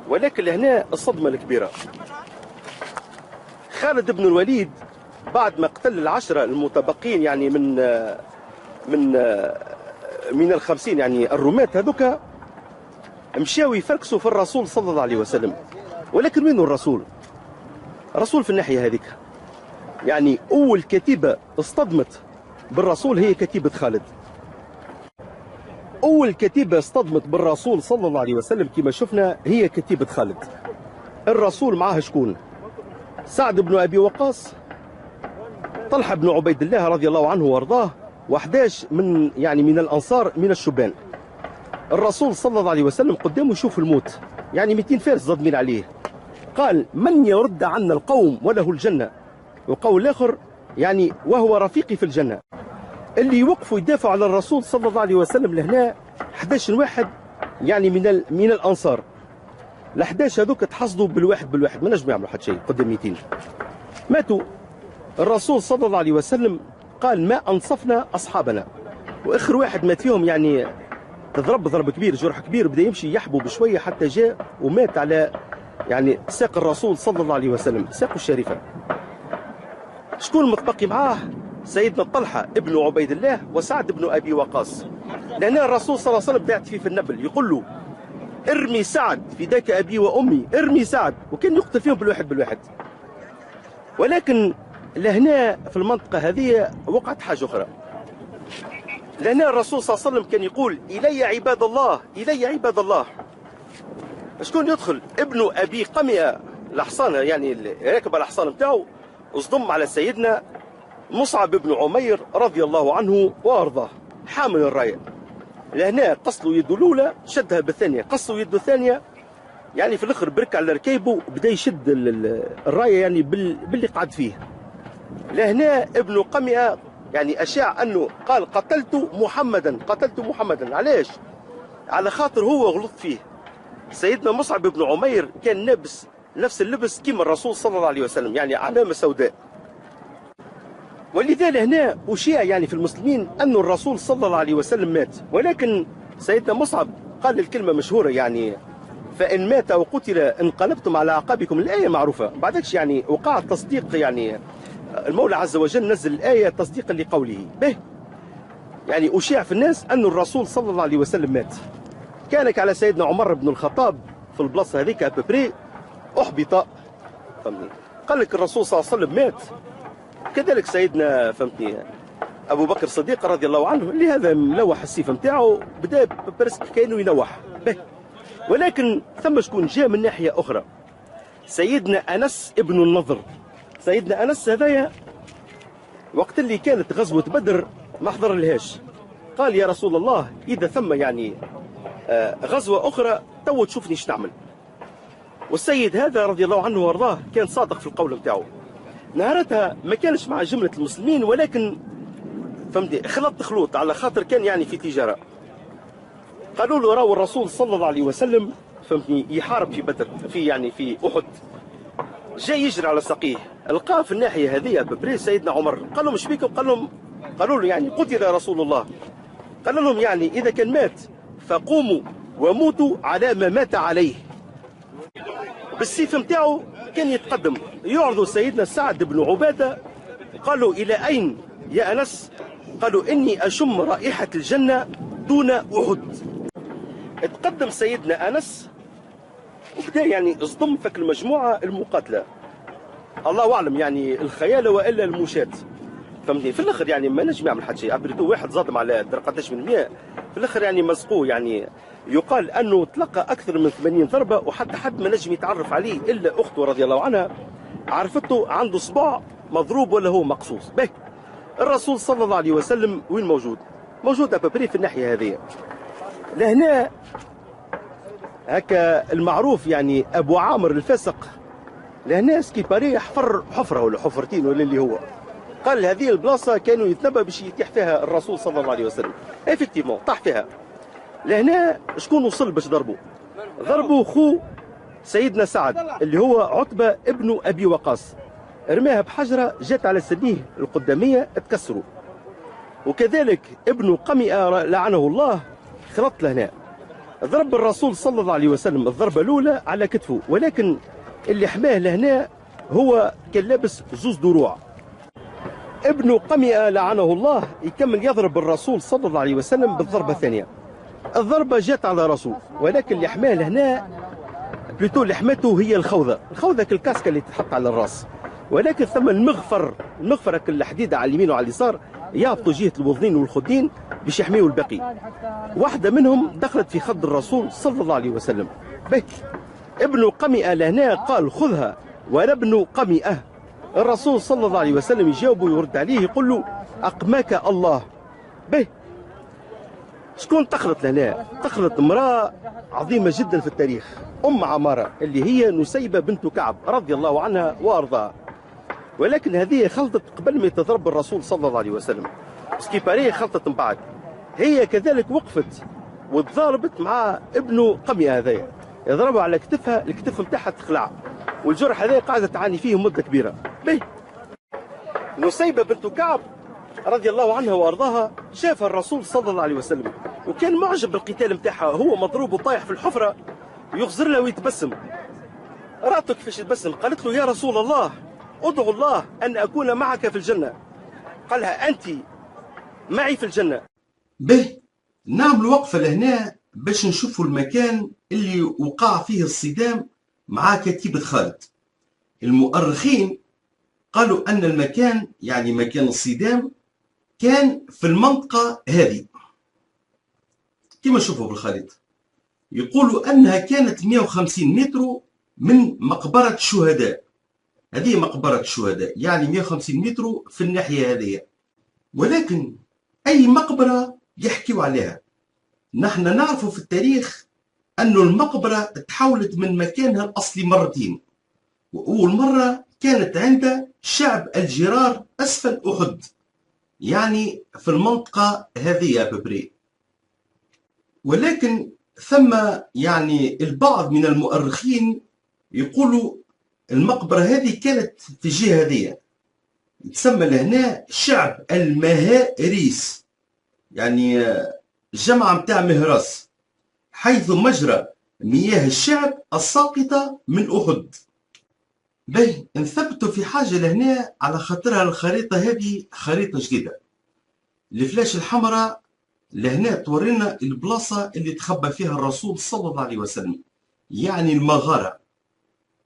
Speaker 2: ولكن لهنا الصدمه الكبيره. خالد بن الوليد بعد ما قتل ال10 المتبقين يعني من ال50 يعني الرماة هذوك، مشاو يفركسوا في الرسول صلى الله عليه وسلم. ولكن وين الرسول؟ الرسول في الناحيه هذيك، يعني أول كتيبة اصطدمت بالرسول هي كتيبة خالد. أول كتيبة اصطدمت بالرسول صلى الله عليه وسلم كما شفنا هي كتيبة خالد. الرسول معاه شكون؟ سعد بن أبي وقاص، طلحة بن عبيد الله رضي الله عنه وارضاه، و11 من الأنصار من الشبان. الرسول صلى الله عليه وسلم قدامه يشوف الموت، يعني 200 فارس ضادمين عليه. قال: من يرد عنا القوم وله الجنة، وقول الآخر يعني وهو رفيقي في الجنة. اللي يوقفوا يدافعوا على الرسول صلى الله عليه وسلم لهنا 11 واحد يعني من الأنصار. ال 11 هذوك تحصدوا بالواحد ما نجم يعملوا حتى شيء قدام 200 ماتوا. الرسول صلى الله عليه وسلم قال: ما أنصفنا أصحابنا. وآخر واحد مات فيهم يعني تضرب ضرب كبير، جرح كبير، بدأ يمشي يحبو بشوية حتى جاء ومات على يعني ساق الرسول صلى الله عليه وسلم، ساقه الشريفة. شكون المتبقي معاه؟ سيدنا طلحة ابن عبيد الله وسعد بن أبي وقاص. لأن الرسول صلى الله عليه وسلم بعت فيه في النبل يقول له: ارمي سعد فداك أبي وأمي، ارمي سعد، وكان يقتل فيهم بالواحد. ولكن لهنا في المنطقة هذه وقعت حاجة أخرى. لهنا الرسول صلى الله عليه وسلم كان يقول: إلي عباد الله، إلي عباد الله. شكون يدخل؟ ابن أبي قمئة الحصان، يعني راكب على الحصان نتاعو، اصدم على سيدنا مصعب بن عمير رضي الله عنه وارضاه، حامل الرايه. لهنا قصلوا يده الاولى شدها بالثانيه، قصوا يده الثانيه، يعني في الاخر برك على ركيبه بدا يشد الرايه يعني باللي قعد فيه. لهنا ابن قمئة يعني اشاع انه قال: قتلت محمدا. علاش؟ على خاطر هو غلط فيه. سيدنا مصعب بن عمير كان لابس نفس اللبس كما الرسول صلى الله عليه وسلم، يعني علامه سوداء. ولذا هنا أشيع يعني في المسلمين أن الرسول صلى الله عليه وسلم مات. ولكن سيدنا مصعب قال الكلمة مشهورة يعني: فإن مات وقتل انقلبتم على أعقابكم. الآية معروفة، بعدكش يعني وقع التصديق، يعني المولى عز وجل نزل الآية تصديقا لقوله به. يعني أشيع في الناس أن الرسول صلى الله عليه وسلم مات. كانك على سيدنا عمر بن الخطاب في البلاصة هذيك أببري أحبط، فهمني، قال لك الرسول صلى الله عليه وسلم مات. كذلك سيدنا فهمتني ابو بكر الصديق رضي الله عنه، اللي هذا ملوح السيف نتاعو بدا برسك كانه ينوح به. ولكن ثم شكون جاء من ناحيه اخرى؟ سيدنا انس ابن النضر. سيدنا انس هذايا وقت اللي كانت غزوه بدر ما حضر لهاش، قال: يا رسول الله، اذا ثم يعني غزوه اخرى تو تشوفني ايش نعمل. والسيد هذا رضي الله عنه وارضاه كان صادق في القول نتاعو. نهارتها ما كانش مع جملة المسلمين، ولكن فهمتي خلط على خاطر كان يعني في تجارة. قالوا له: راهو الرسول صلى الله عليه وسلم فهمتني يحارب في بدر، في أحد، جاي يجري على ساقيه، لقاه في الناحية هذه ببري سيدنا عمر. قال لهم: ايش بيكم؟ قالوا له: يعني قتل رسول الله. قال لهم: يعني إذا كان مات فقوموا وموتوا على ما مات عليه. بالسيف نتاعو كان يتقدم يعرض سيدنا سعد بن عبادة. قالوا: إلى أين يا أنس؟ قالوا: إني أشم رائحة الجنة دون أحد. اتقدم سيدنا أنس وبدأ يعني اصطدم فك المجموعة المقاتلة. الله أعلم يعني الخيال وإلا المشاة، فهمتني. في الآخر يعني ما نجم يعمل حتى شيء، عبرتو واحد زادم على قداش من 100 في الآخر يعني مزقوه. يعني يقال أنه تلقى أكثر من 80 ضربة، وحتى حد ما نجم يتعرف عليه إلا أخته رضي الله عنها، عرفته عنده صباع مضروب ولا هو مقصوص به. الرسول صلى الله عليه وسلم وين موجود؟ موجود أبابري في الناحية هذه. لهنا هكا المعروف يعني أبو عامر الفاسق، لهنا سكيباري حفر حفرة ولا حفرتين ولا اللي هو، قال هذه البلاصة كانوا يتنبأ باش يطيح فيها الرسول صلى الله عليه وسلم. افكتيفمون طاح فيها. لهنا شكون وصل باش ضربوا خو سيدنا سعد اللي هو عتبة ابن أبي وقاص، رماها بحجرة جات على سنيه القدامية اتكسروا. وكذلك ابن قمئة لعنه الله خلط لهنا، ضرب الرسول صلى الله عليه وسلم الضربة الأولى على كتفه، ولكن اللي حماه لهنا هو كان لابس زوز دروع. ابن قمئة لعنه الله يكمل يضرب الرسول صلى الله عليه وسلم بالضربة الثانية. الضربة جات على رسول، ولكن اللي حماه لهنا بلوتو اللي حماته هي الخوذة كالكاسكة اللي تتحط على الراس. ولكن ثم المغفر الحديده على اليمين وعلى اليسار يهبطوا جهه الوضنين والخدين باش يحميوا الباقي. واحده منهم دخلت في خد الرسول صلى الله عليه وسلم. به ابن قمئة لهنا قال خذها وانا ابن قمئة. الرسول صلى الله عليه وسلم يجاوبه ويرد عليه يقول له اقماك الله. به شكون دخلت لهنا؟ دخلت امراه عظيمه جدا في التاريخ، ام عماره اللي هي نسيبه بنت كعب رضي الله عنها وارضاها. ولكن هذه خلطت قبل ما يتضرب الرسول صلى الله عليه وسلم، سكيباريه خلطت من بعد. هي كذلك وقفت وتضاربت مع ابن قمئة هذايا، يضربوا على كتفها، الكتف نتاعها تخلع، والجرح هذا قاعده تعاني فيه مده كبيره. به نسيبه بنت كعب رضي الله عنها وارضاها شافها الرسول صلى الله عليه وسلم وكان معجب بالقتال نتاعها، هو مضروب وطايح في الحفره يغزر لها ويتبسم. راتك كيفاش يتبسم؟ قالت له يا رسول الله ادعو الله ان اكون معك في الجنه. قالها انت معي في الجنه.
Speaker 1: به نعمل وقفه لهنا باش نشوفوا المكان اللي وقع فيه الصدام مع كتيبة خالد. المؤرخين قالوا أن المكان يعني مكان الصدام كان في المنطقة هذه كما نشوفوا بالخريطة. يقولوا أنها كانت 150 متر من مقبرة الشهداء. هذه مقبرة الشهداء يعني 150 متر في الناحية هذه. ولكن أي مقبرة يحكيوا عليها؟ نحن نعرف في التاريخ أن المقبرة تحولت من مكانها الأصلي مرتين، وأول مرة كانت عند شعب الجرار أسفل أحد، يعني في المنطقة هذه ببري. ولكن ثم يعني البعض من المؤرخين يقولوا المقبرة هذه كانت في الجهة هذه، تسمى لهنا شعب المهاريس، يعني الجمعة متاع مهراس، حيث مجرى مياه الشعب الساقطة من أحد. باهي نثبتوا في حاجة لهنا على خاطرها الخريطة هذه خريطة جديدة. الفلاش الحمراء لهنا تورينا البلاصة اللي تخبى فيها الرسول صلى الله عليه وسلم، يعني المغارة،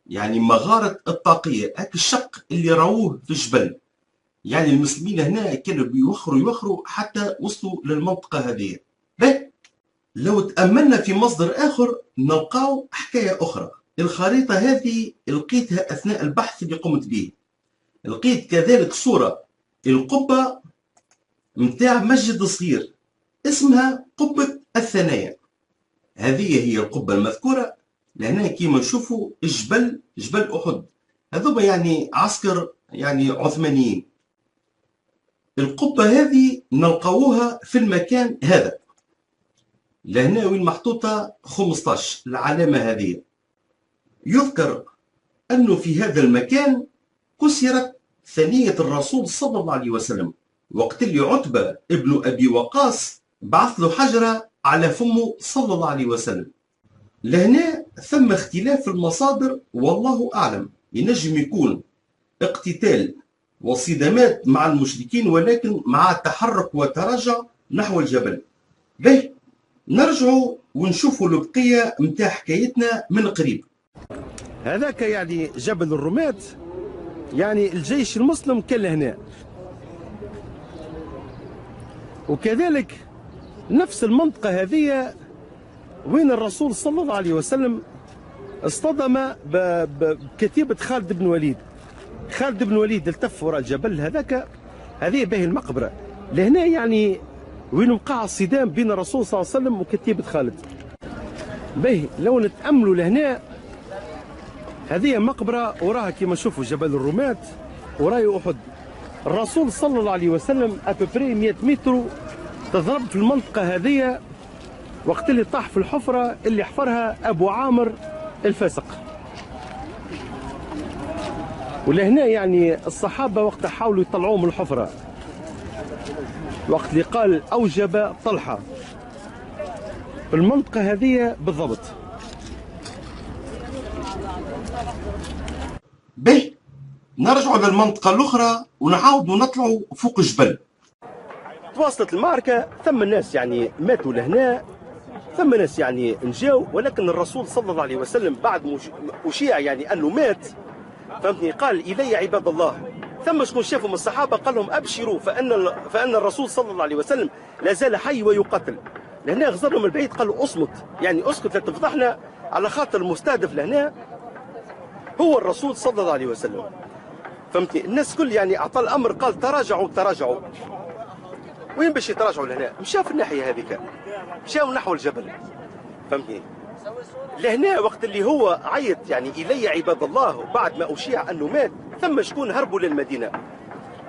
Speaker 1: يعني مغارة الطاقية، هاك الشق اللي راوه في الجبل. يعني المسلمين هنا كانوا يوخروا حتى وصلوا للمنطقة هذه. باهي لو تأملنا في مصدر آخر نلقاو حكاية أخرى. الخريطة هذه لقيتها أثناء البحث اللي قمت به. لقيت كذلك صورة القبة متاع مسجد صغير اسمها قبة الثنايا. هذه هي القبة المذكورة لهنا كيما نشوفوا جبل أحد، هذوما يعني عسكر يعني عثمانيين. القبة هذه نلقاوها في المكان هذا لهنا وين محطوطة 15 العلامة هذه. يذكر أنه في هذا المكان كسرت ثنية الرسول صلى الله عليه وسلم وقت اللي عتبة ابن أبي وقاص بعث له حجرة على فمه صلى الله عليه وسلم. لهنا ثم اختلاف في المصادر والله أعلم، ينجم يكون اقتتال وصدامات مع المشركين ولكن مع تحرك وتراجع نحو الجبل. به نرجعوا ونشوفوا البقية متاع حكايتنا من قريب.
Speaker 2: هذاك يعني جبل الرماة، يعني الجيش المسلم كان لهنا، وكذلك نفس المنطقة هذه وين الرسول صلى الله عليه وسلم اصطدم بكتيبة خالد بن وليد. خالد بن وليد التف وراء الجبل هذاك، هذه به المقبرة لهنا، يعني وين وقع الصدام بين الرسول صلى الله عليه وسلم وكتيبة خالد. به لو نتأملوا لهنا هذه مقبرة وراها كما نشوفوا جبل الرماة وراي أحد. الرسول صلى الله عليه وسلم أبري 100 متر تضرب في المنطقة هذه وقت اللي طاح في الحفرة اللي حفرها أبو عامر الفاسق. ولهنا يعني الصحابة وقت حاولوا يطلعوه من الحفرة، وقت اللي قال أوجب طلحة في المنطقة هذه بالضبط.
Speaker 1: به نرجعوا للمنطقة الأخرى ونعاودوا نطلعوا فوق الجبل.
Speaker 2: تواصلت المعركة، ثم الناس يعني ماتوا لهنا، ثم ناس يعني نجاو، ولكن الرسول صلى الله عليه وسلم بعد أشيع يعني أنه مات، فهمتني؟ قال إلي عباد الله. ثم شكون شافوا من الصحابة قال لهم أبشروا فأن الرسول صلى الله عليه وسلم لا زال حي ويقتل. لهنا غزر لهم البعيد قال له أصمت، يعني أسكت لا تفضحنا، على خاطر المستهدف لهنا هو الرسول صلى الله عليه وسلم. فهمتني؟ الناس كل يعني أعطى الأمر قال تراجعوا تراجعوا. وين باش يتراجعوا لهنا؟ مشاو في الناحية هذيك، مشاو نحو الجبل. فهمتني؟ لهنا وقت اللي هو عيط يعني إلي عباد الله وبعد ما أشيع أنه مات، ثم شكون هربوا للمدينة.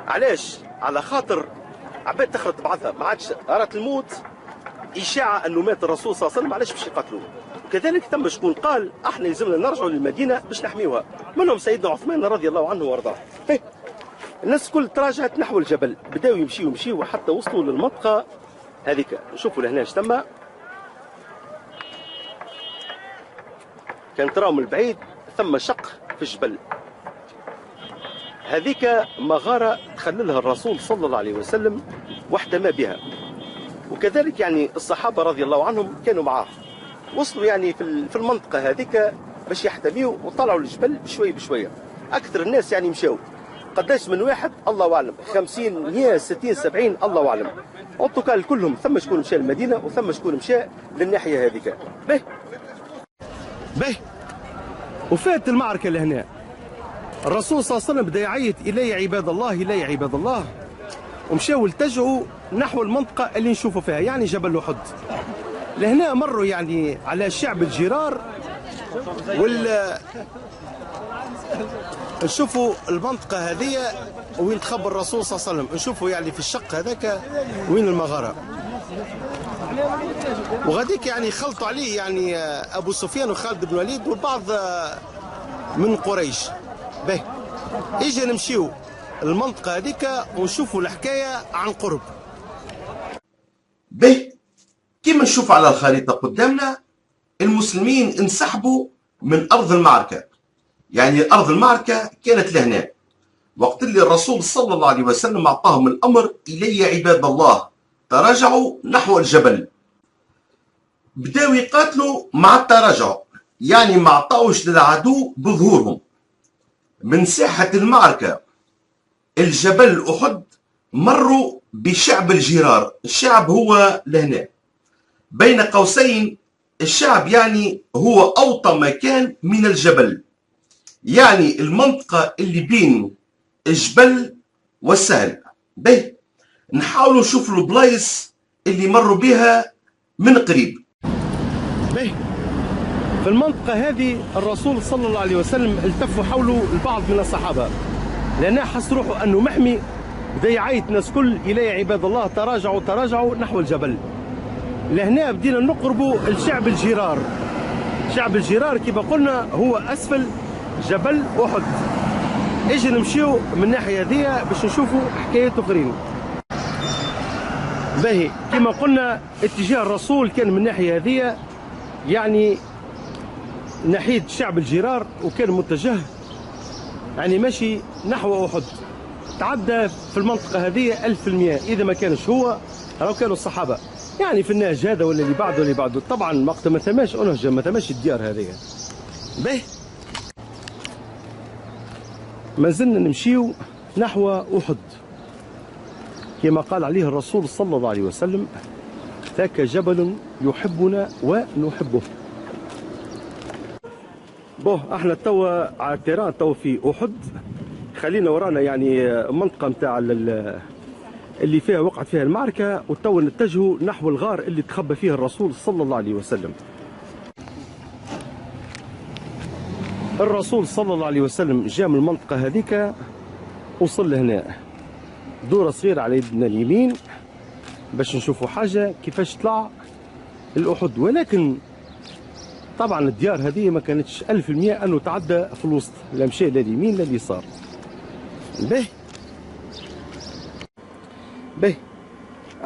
Speaker 2: علاش؟ على خاطر عباد تخرط بعضها، ما عادش أرات الموت إشاعة أنه مات الرسول صلى الله عليه وسلم، علاش باش يقتلوه. وكذلك ثم شكون قال احنا يلزمنا نرجعوا للمدينة باش نحميوها، منهم سيدنا عثمان رضي الله عنه وارضاه. الناس كل تراجعت نحو الجبل، بداوا يمشيوا حتى وصلوا للمنطقة هذيك. نشوفوا لهنا اش تم، كان تراهم البعيد ثم شق في الجبل. هذيك مغارة تخللها الرسول صلى الله عليه وسلم واحتمى بها، وكذلك يعني الصحابة رضي الله عنهم كانوا معاه. وصلوا يعني في المنطقة هذيك باش يحتميوا وطلعوا الجبل بشوية بشوية. أكثر الناس يعني مشاو، قداش من واحد الله أعلم، 50 100 60 70 الله أعلم. أوتوكال كلهم، ثم شكون مشى للمدينة وثم شكون مشى للناحية هذيك. به وفات المعركة لهنا، الرسول صلى الله عليه وسلم بدا يعيط إلي عباد الله إلي عباد الله، ومشاو التجهوا نحو المنطقة اللي نشوفوا فيها يعني جبل أحد. لهنا مروا يعني على شعب الجرار نشوفوا المنطقة هذه وين تخبى الرسول صلى الله عليه وسلم، نشوفوا يعني في الشق هذاك وين المغارة. وغاديك يعني خلطوا عليه يعني أبو سفيان وخالد بن الوليد والبعض من قريش. به إجا نمشيو المنطقة هذيك ونشوفوا الحكاية عن قرب.
Speaker 1: به كما نشوف على الخريطة قدامنا، المسلمين انسحبوا من أرض المعركة، يعني أرض المعركة كانت لهنا. وقت اللي الرسول صلى الله عليه وسلم أعطاهم الأمر إلي عباد الله تراجعوا نحو الجبل، بداوا يقاتلوا مع التراجع، يعني ما عطاوش للعدو بظهورهم. من ساحة المعركة الجبل أحد مروا بشعب الجرار، الشعب هو لهنا بين قوسين، الشعب يعني هو أوطى مكان من الجبل، يعني المنطقة اللي بين الجبل والسهل. به نحاولوا نشوفوا البلايص اللي مروا بها من قريب.
Speaker 2: به في المنطقة هذه الرسول صلى الله عليه وسلم التفوا حوله البعض من الصحابة، لأنه حس روحه أنه محمي، بدا يعيط الناس كل إلي عباد الله تراجعوا تراجعوا نحو الجبل. لهنا بدينا نقربوا الشعب الجرار. شعب الجرار كما قلنا هو أسفل جبل أحد. اجي نمشيو من الناحية هذه باش نشوفوا حكايات أخرين. باهي كما قلنا اتجاه الرسول كان من الناحية هذه، يعني ناحية شعب الجرار، وكان متجه يعني ماشي نحو أحد. تعدى في المنطقة هذه 1000%، إذا ما كانش هو راهو كانوا الصحابة يعني في النهج هذا ولا اللي بعده اللي بعده. طبعا وقت ما ثماش أنهج، ما ثماش الديار هذه. به ما زلنا نمشيو نحو أحد كما قال عليه الرسول صلى الله عليه وسلم: ذاك جبل يحبنا ونحبه. احنا توا على التيران، توا في أحد. خلينا ورانا يعني منطقة نتاع اللي فيها وقعت فيها المعركة، وتوا نتجهوا نحو الغار اللي تخبى فيه الرسول صلى الله عليه وسلم. الرسول صلى الله عليه وسلم جاء من المنطقة هذيك، وصل لهنا دورة صغيرة على يدنا اليمين باش نشوفوا حاجة كيفاش طلع الأحد. ولكن طبعا الديار هذه ما كانتش 1000% أنه تعدى في الوسط، لا مشى لا اليمين لا اليسار. به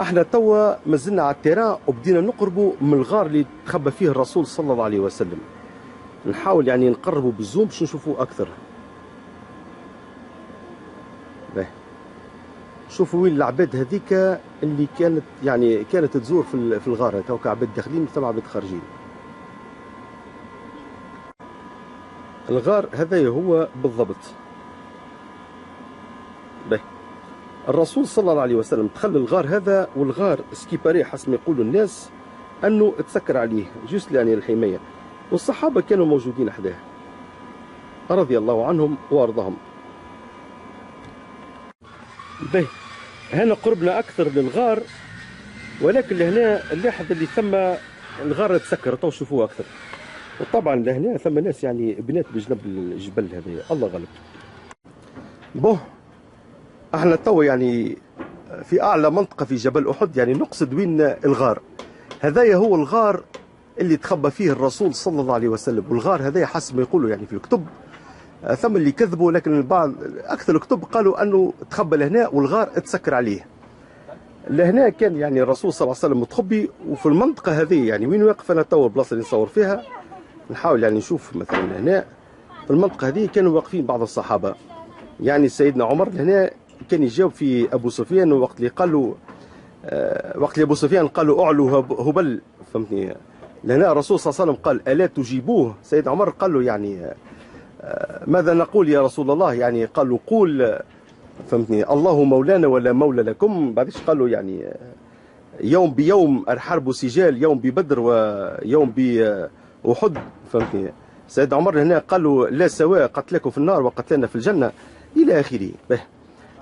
Speaker 2: احنا توا مازلنا على التيران، وبدينا نقربوا من الغار اللي تخبى فيه الرسول صلى الله عليه وسلم. نحاول يعني نقربوا بالزوم باش نشوفوا اكثر. به شوفوا وين العباد هذيك اللي كانت تزور في الغار، توك عباد داخلين ثم عباد خارجين. الغار هذا هو بالضبط. به الرسول صلى الله عليه وسلم دخل الغار هذا، والغار سكيباري حسب ما يقولوا الناس انه تسكر عليه جوست يعني الحمايه، والصحابه كانوا موجودين حداه رضي الله عنهم وارضاهم. به هنا قربنا اكثر للغار، ولكن لهنا نلاحظ اللي ثم الغار تسكر، تو شوفوه اكثر. وطبعا لهنا ثم ناس يعني بنات بجنب الجبل هذا، الله غالب. بوه احنا تو يعني في اعلى منطقه في جبل احد، يعني نقصد وين الغار. هذايا هو الغار اللي تخبى فيه الرسول صلى الله عليه وسلم، والغار هذايا حسب ما يقولوا يعني في الكتب، ثم اللي كذبوا، لكن البعض اكثر الكتب قالوا انه تخبى لهنا والغار تسكر عليه. لهنا كان يعني الرسول صلى الله عليه وسلم متخبي، وفي المنطقه هذه يعني وين واقف انا تو البلاصه اللي نصور فيها، نحاول يعني نشوف مثلا هنا في المنطقه هذه كانوا واقفين بعض الصحابه. يعني سيدنا عمر هنا كان يجاوب في ابو سفيان وقت اللي قال له وقت اللي ابو سفيان قال له اعلو هبل، فهمتني. لهنا الرسول صلى الله عليه وسلم قال الا تجيبوه. سيدنا عمر قال له يعني ماذا نقول يا رسول الله؟ يعني قال له قول، فهمتني، الله مولانا ولا مولى لكم. بعدش قال له يعني يوم بيوم الحرب سجال، يوم ببدر ويوم بأحد، فهمتني. سيدنا عمر هنا قال له لا سواء، قتلكم في النار وقتلنا في الجنة إلى آخره.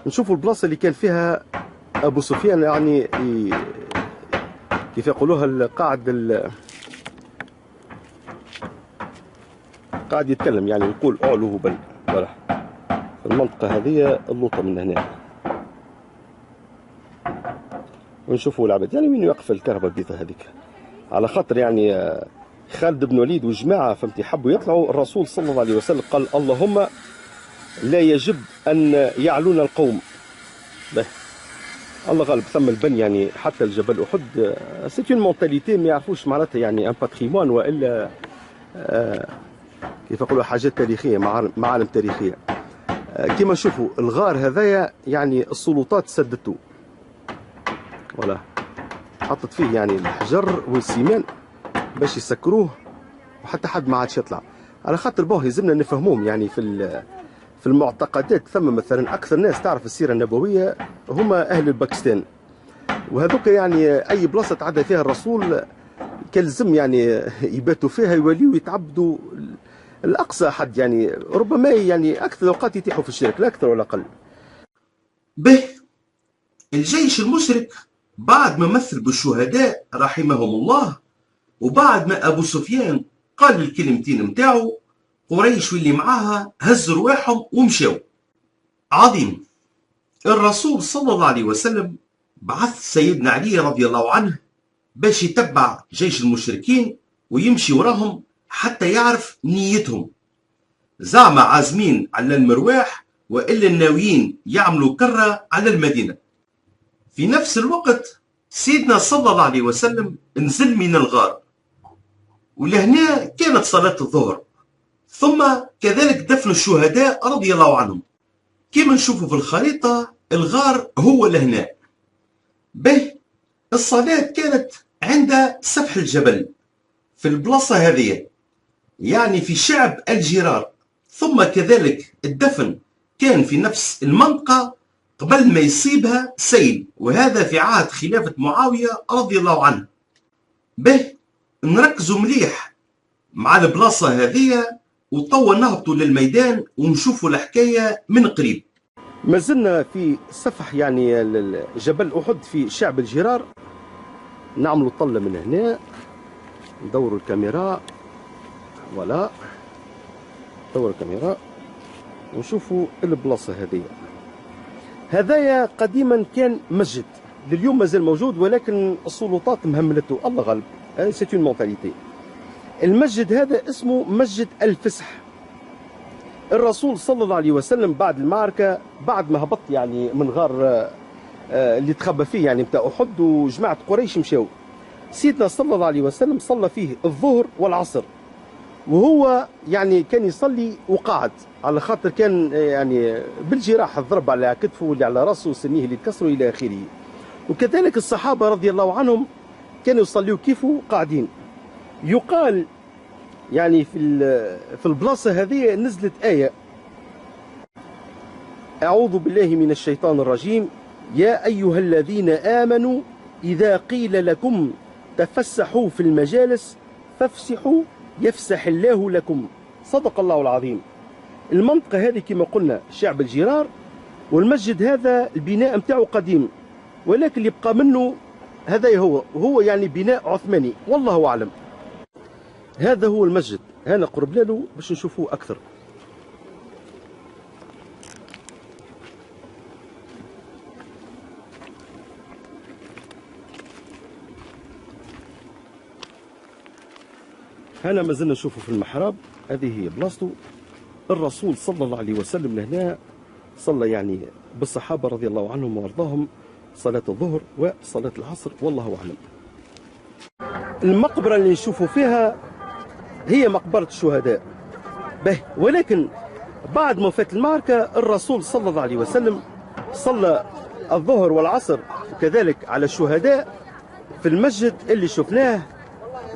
Speaker 2: نشوفوا البلاصة اللي كان فيها أبو سفيان، يعني كيف يقولوها قاعد يتكلم، يعني يقول أعلو هبل. في المنطقة هذه اللوطة من هنا، ونشوفوا العبد يعني وين يوقف الكهرباء البيضة هذيك، على خاطر يعني خالد بن وليد والجماعة فهمتي حبوا يطلعوا. الرسول صلى الله عليه وسلم قال اللهم لا يجب أن يعلون القوم. الله غالب ثم البن يعني حتى الجبل أحد سيت اون مونتاليتي ما يعرفوش معناتها يعني ان باتريمون، والا كيف يقولوا حاجات تاريخية، معالم تاريخية. كما نشوفوا الغار هذايا يعني السلطات سدته، ولا حطت فيه يعني الحجر والسيمان باش يسكروه، وحتى حد ما عادش يطلع. على خاطر بوه يلزمنا نفهموهم يعني في المعتقدات. ثم مثلا اكثر ناس تعرف السيره النبويه هما اهل الباكستان، وهذوك يعني اي بلاصه تعدى فيها الرسول كالزم يعني يباتوا فيها، يوليوا يتعبدوا الاقصى حد، يعني ربما يعني اكثر الاوقات يتيحوا في الشرك، لا اكثر ولا اقل.
Speaker 1: به الجيش المشرك بعد ما مثل بالشهداء رحمهم الله، وبعد ما ابو سفيان قال الكلمتين متاعو، قريش واللي معاها هزوا رواحهم ومشاو. عظيم. الرسول صلى الله عليه وسلم بعث سيدنا علي رضي الله عنه باش يتبع جيش المشركين ويمشي وراهم حتى يعرف نيتهم، زعما عازمين على المرواح والا ناويين يعملوا كرة على المدينة. في نفس الوقت سيدنا صلى الله عليه وسلم نزل من الغار، ولهنا كانت صلاة الظهر، ثم كذلك دفن الشهداء رضي الله عنهم. كما نشوفوا في الخريطة الغار هو لهنا. به الصلاة كانت عند سفح الجبل في البلاصة هذه، يعني في شعب الجرار. ثم كذلك الدفن كان في نفس المنطقة قبل ما يصيبها سيل، وهذا في عهد خلافة معاوية رضي الله عنه. به نركزوا مليح مع البلاصة هذه، وطول نهبطوا للميدان ونشوفوا الحكاية من قريب.
Speaker 2: ما زلنا في سفح يعني جبل أحد في شعب الجرار. نعملوا طلة من هنا، ندوروا الكاميرا، ولا ندور الكاميرا ونشوفوا البلاصة هذه. هذايا قديما كان مسجد، لليوم مازال موجود، ولكن السلطات مهملته، الله غالب. سيت اون مونتاليتي. المسجد هذا اسمه مسجد الفسح. الرسول صلى الله عليه وسلم بعد المعركة، بعد ما هبط يعني من غار اللي تخبى فيه يعني بتاع أحد، وجماعة قريش مشاو، سيدنا صلى الله عليه وسلم صلى فيه الظهر والعصر، وهو يعني كان يصلي وقاعد، على خاطر كان يعني بالجراح الضرب على كتفه واللي على راسه وسنيه اللي تكسروا إلى آخره. وكذلك الصحابة رضي الله عنهم كانوا يصليوا كيفه قاعدين. يقال يعني في البلاصة هذه نزلت آية: أعوذ بالله من الشيطان الرجيم، يا أيها الذين آمنوا إذا قيل لكم تفسحوا في المجالس فافسحوا يفسح الله لكم. صدق الله العظيم. المنطقة هذه كما قلنا شعب الجرار، والمسجد هذا البناء متاعه قديم، ولكن اللي بقى منه هذا هو يعني بناء عثماني والله أعلم. هذا هو المسجد، هنا قربنا له باش نشوفوه أكثر. هنا ما زلنا نشوفه في المحراب، هذه هي بلاصتو. الرسول صلى الله عليه وسلم لهنا صلى يعني بالصحابة رضي الله عنهم وارضاهم صلاة الظهر وصلاة العصر والله أعلم. المقبرة اللي نشوفوا فيها هي مقبرة الشهداء، ولكن بعد ما فات المعركة الرسول صلى الله عليه وسلم صلى الظهر والعصر وكذلك على الشهداء في المسجد اللي شفناه،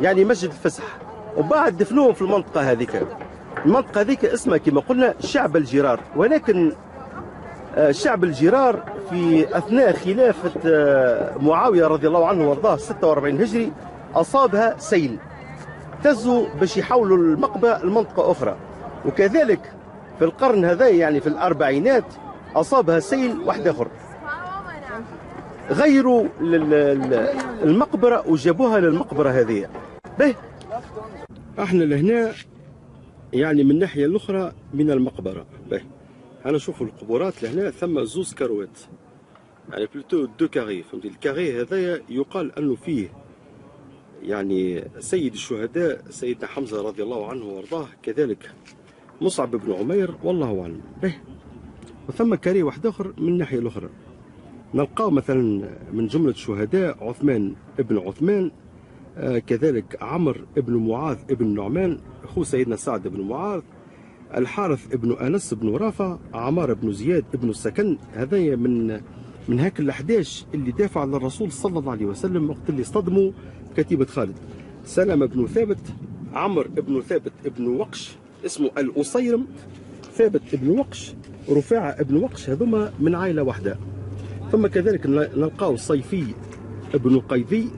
Speaker 2: يعني مسجد الفسح، وبعد دفنوهم في المنطقة هذيك. المنطقة هذيك اسمها كما قلنا شعب الجرار، ولكن شعب الجرار في أثناء خلافة معاوية رضي الله عنه وارضاه 46 هجري أصابها سيل، اهتزوا باش يحولوا المقبرة لمنطقة أخرى، وكذلك في القرن هذا يعني في الأربعينات أصابها سيل واحد آخر، غيروا المقبرة وجابوها للمقبرة هذه. احنا لهنا يعني من الناحية الأخرى من المقبرة. أنا نشوفوا القبورات لهنا ثم زوز كاروات، يعني بلوتو دو كاري، فهمتي؟ الكاري هذايا يقال أنه فيه يعني سيد الشهداء سيدنا حمزة رضي الله عنه وارضاه، كذلك مصعب بن عمير والله أعلم. وثم كاري واحد آخر من الناحية الأخرى نلقاو مثلا من جملة الشهداء عثمان ابن عثمان، كذلك عمرو ابن معاذ ابن نعمان أخو سيدنا سعد بن معاذ، الحارث ابن أنس بن رافع، عمار بن زياد ابن السكن. هذايا من هاك الأحداث اللي دافع عن الرسول صلى الله عليه وسلم وقت اللي اصطدموا كتيبة خالد. سلمة بن ثابت، عمرو بن ثابت ابن وقش اسمه الأصيرم، ثابت ابن وقش، رفاعة ابن وقش، هذوما من عائلة واحدة. ثم كذلك نلقاو الصيفي ابن قيذي،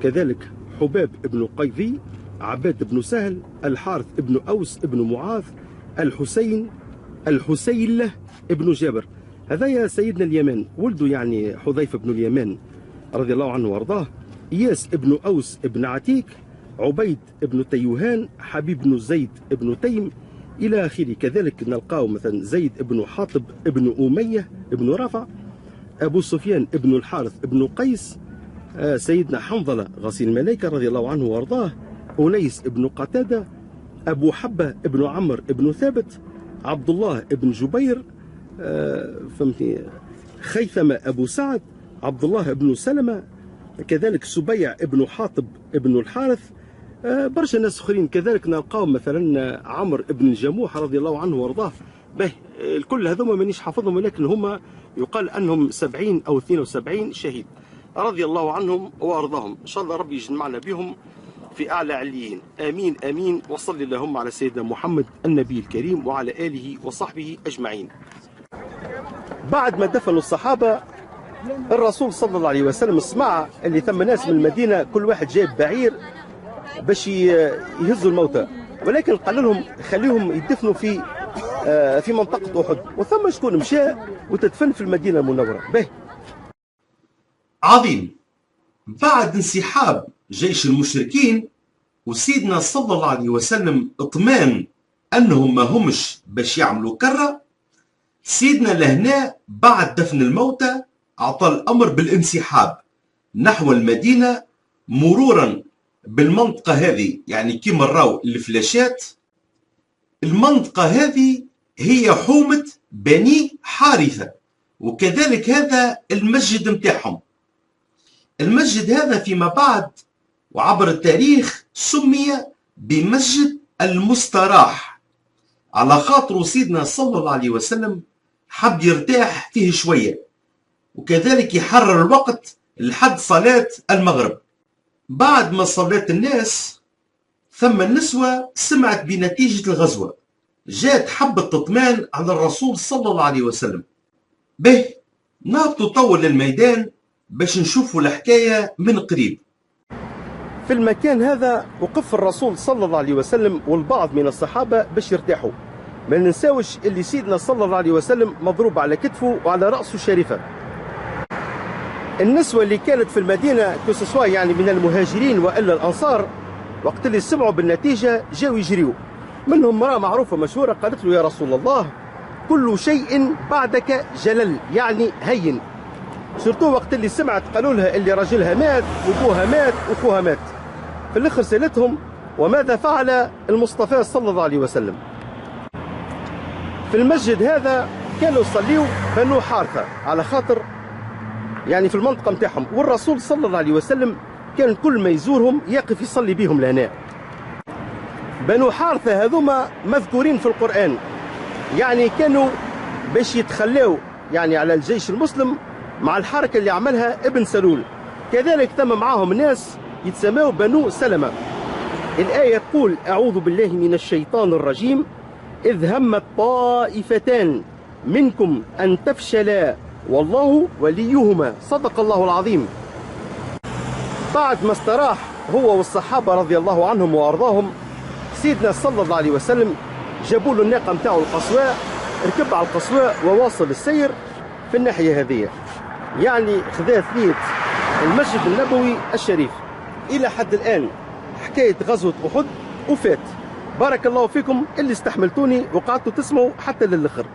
Speaker 2: كذلك حباب ابن قيذي، عباد بن سهل، الحارث ابن أوس ابن معاذ، الحسيلة ابن جابر. هذايا سيدنا اليمان، ولده يعني حذيفة بن اليمان رضي الله عنه وارضاه، إياس ابن أوس ابن عتيك، عبيد ابن تيوهان، حبيب بن زيد ابن تيم إلى آخره. كذلك نلقاو مثلا زيد ابن حاطب ابن أمية ابن رافع، أبو سفيان ابن الحارث ابن قيس، سيدنا حنظلة غسيل الملائكة رضي الله عنه وارضاه، أنيس ابن قتادة، أبو حبة ابن عمرو ابن ثابت، عبد الله ابن جبير، فهمتني، خيثمة أبو سعد، عبد الله ابن سلمة، كذلك سبيع ابن حاطب ابن الحارث، برشا ناس اخرين. كذلك نلقاو مثلا عمرو ابن الجموح رضي الله عنه وارضاه. الكل هذوما مانيش حافظهم، ولكن هما يقال انهم 70 او 72 شهيد رضي الله عنهم وارضاهم. ان شاء الله ربي يجمعنا بهم في اعلى عليين، امين امين. وصل اللهم على سيدنا محمد النبي الكريم وعلى اله وصحبه اجمعين. بعد ما دفنوا الصحابه الرسول صلى الله عليه وسلم سمع اللي ثم ناس من المدينه كل واحد جايب بعير باش يهزوا الموتى، ولكن قال لهم خليهم يدفنوا في منطقه احد، وثم شكون مشى وتدفن في المدينه المنوره.
Speaker 1: عظيم. بعد انسحاب جيش المشركين وسيدنا صلى الله عليه وسلم اطمئن انهم ما همش باش يعملوا كره، سيدنا لهنا بعد دفن الموتى اعطى الامر بالانسحاب نحو المدينه مرورا بالمنطقه هذه. يعني كيما نراو الفلاشات، المنطقه هذه هي حومه بني حارثه، وكذلك هذا المسجد متاعهم. المسجد هذا فيما بعد وعبر التاريخ سمي بمسجد المستراح، على خاطر سيدنا صلى الله عليه وسلم حب يرتاح فيه شوية، وكذلك يحرر الوقت لحد صلاة المغرب. بعد ما صلات الناس ثم النسوة سمعت بنتيجة الغزوة، جات حبت تطمان على الرسول صلى الله عليه وسلم. به نهبطوا طول للميدان باش نشوفوا الحكاية من قريب.
Speaker 2: في المكان هذا وقف الرسول صلى الله عليه وسلم والبعض من الصحابة باش يرتاحوا. ما ننساوش اللي سيدنا صلى الله عليه وسلم مضروب على كتفه وعلى رأسه شريفة. النسوة اللي كانت في المدينة كسوا يعني من المهاجرين وإلا الأنصار، وقت اللي سمعوا بالنتيجة جاوا يجريوا. منهم امرأة معروفة مشهورة قالت له: يا رسول الله، كل شيء بعدك جلل، يعني هين. سورتو وقت اللي سمعت قالوا لها اللي راجلها مات وابوها مات واخوها مات. في الاخر سالتهم: وماذا فعل المصطفى صلى الله عليه وسلم؟ في المسجد هذا كانوا يصليوا بنو حارثة على خاطر يعني في المنطقة متاعهم، والرسول صلى الله عليه وسلم كان كل ما يزورهم يقف يصلي بهم لهنا. بنو حارثة هذوما مذكورين في القرآن، يعني كانوا باش يتخلاو يعني على الجيش المسلم مع الحركة اللي عملها ابن سلول. كذلك ثم معاهم ناس يتسموا بنو سلمة. الآية تقول: أعوذ بالله من الشيطان الرجيم، إذ همت طائفتان منكم أن تفشلا والله وليهما. صدق الله العظيم. بعد ما استراح هو والصحابة رضي الله عنهم وأرضاهم، سيدنا صلى الله عليه وسلم جابوا له الناقة متاعه القصواء، ركب على القصواء وواصل السير في الناحية هذه، يعني خذا ثنية المسجد النبوي الشريف. إلى حد الآن حكاية غزوة أحد وفات. بارك الله فيكم اللي استحملتوني وقعدتوا تسمعوا حتى للآخر.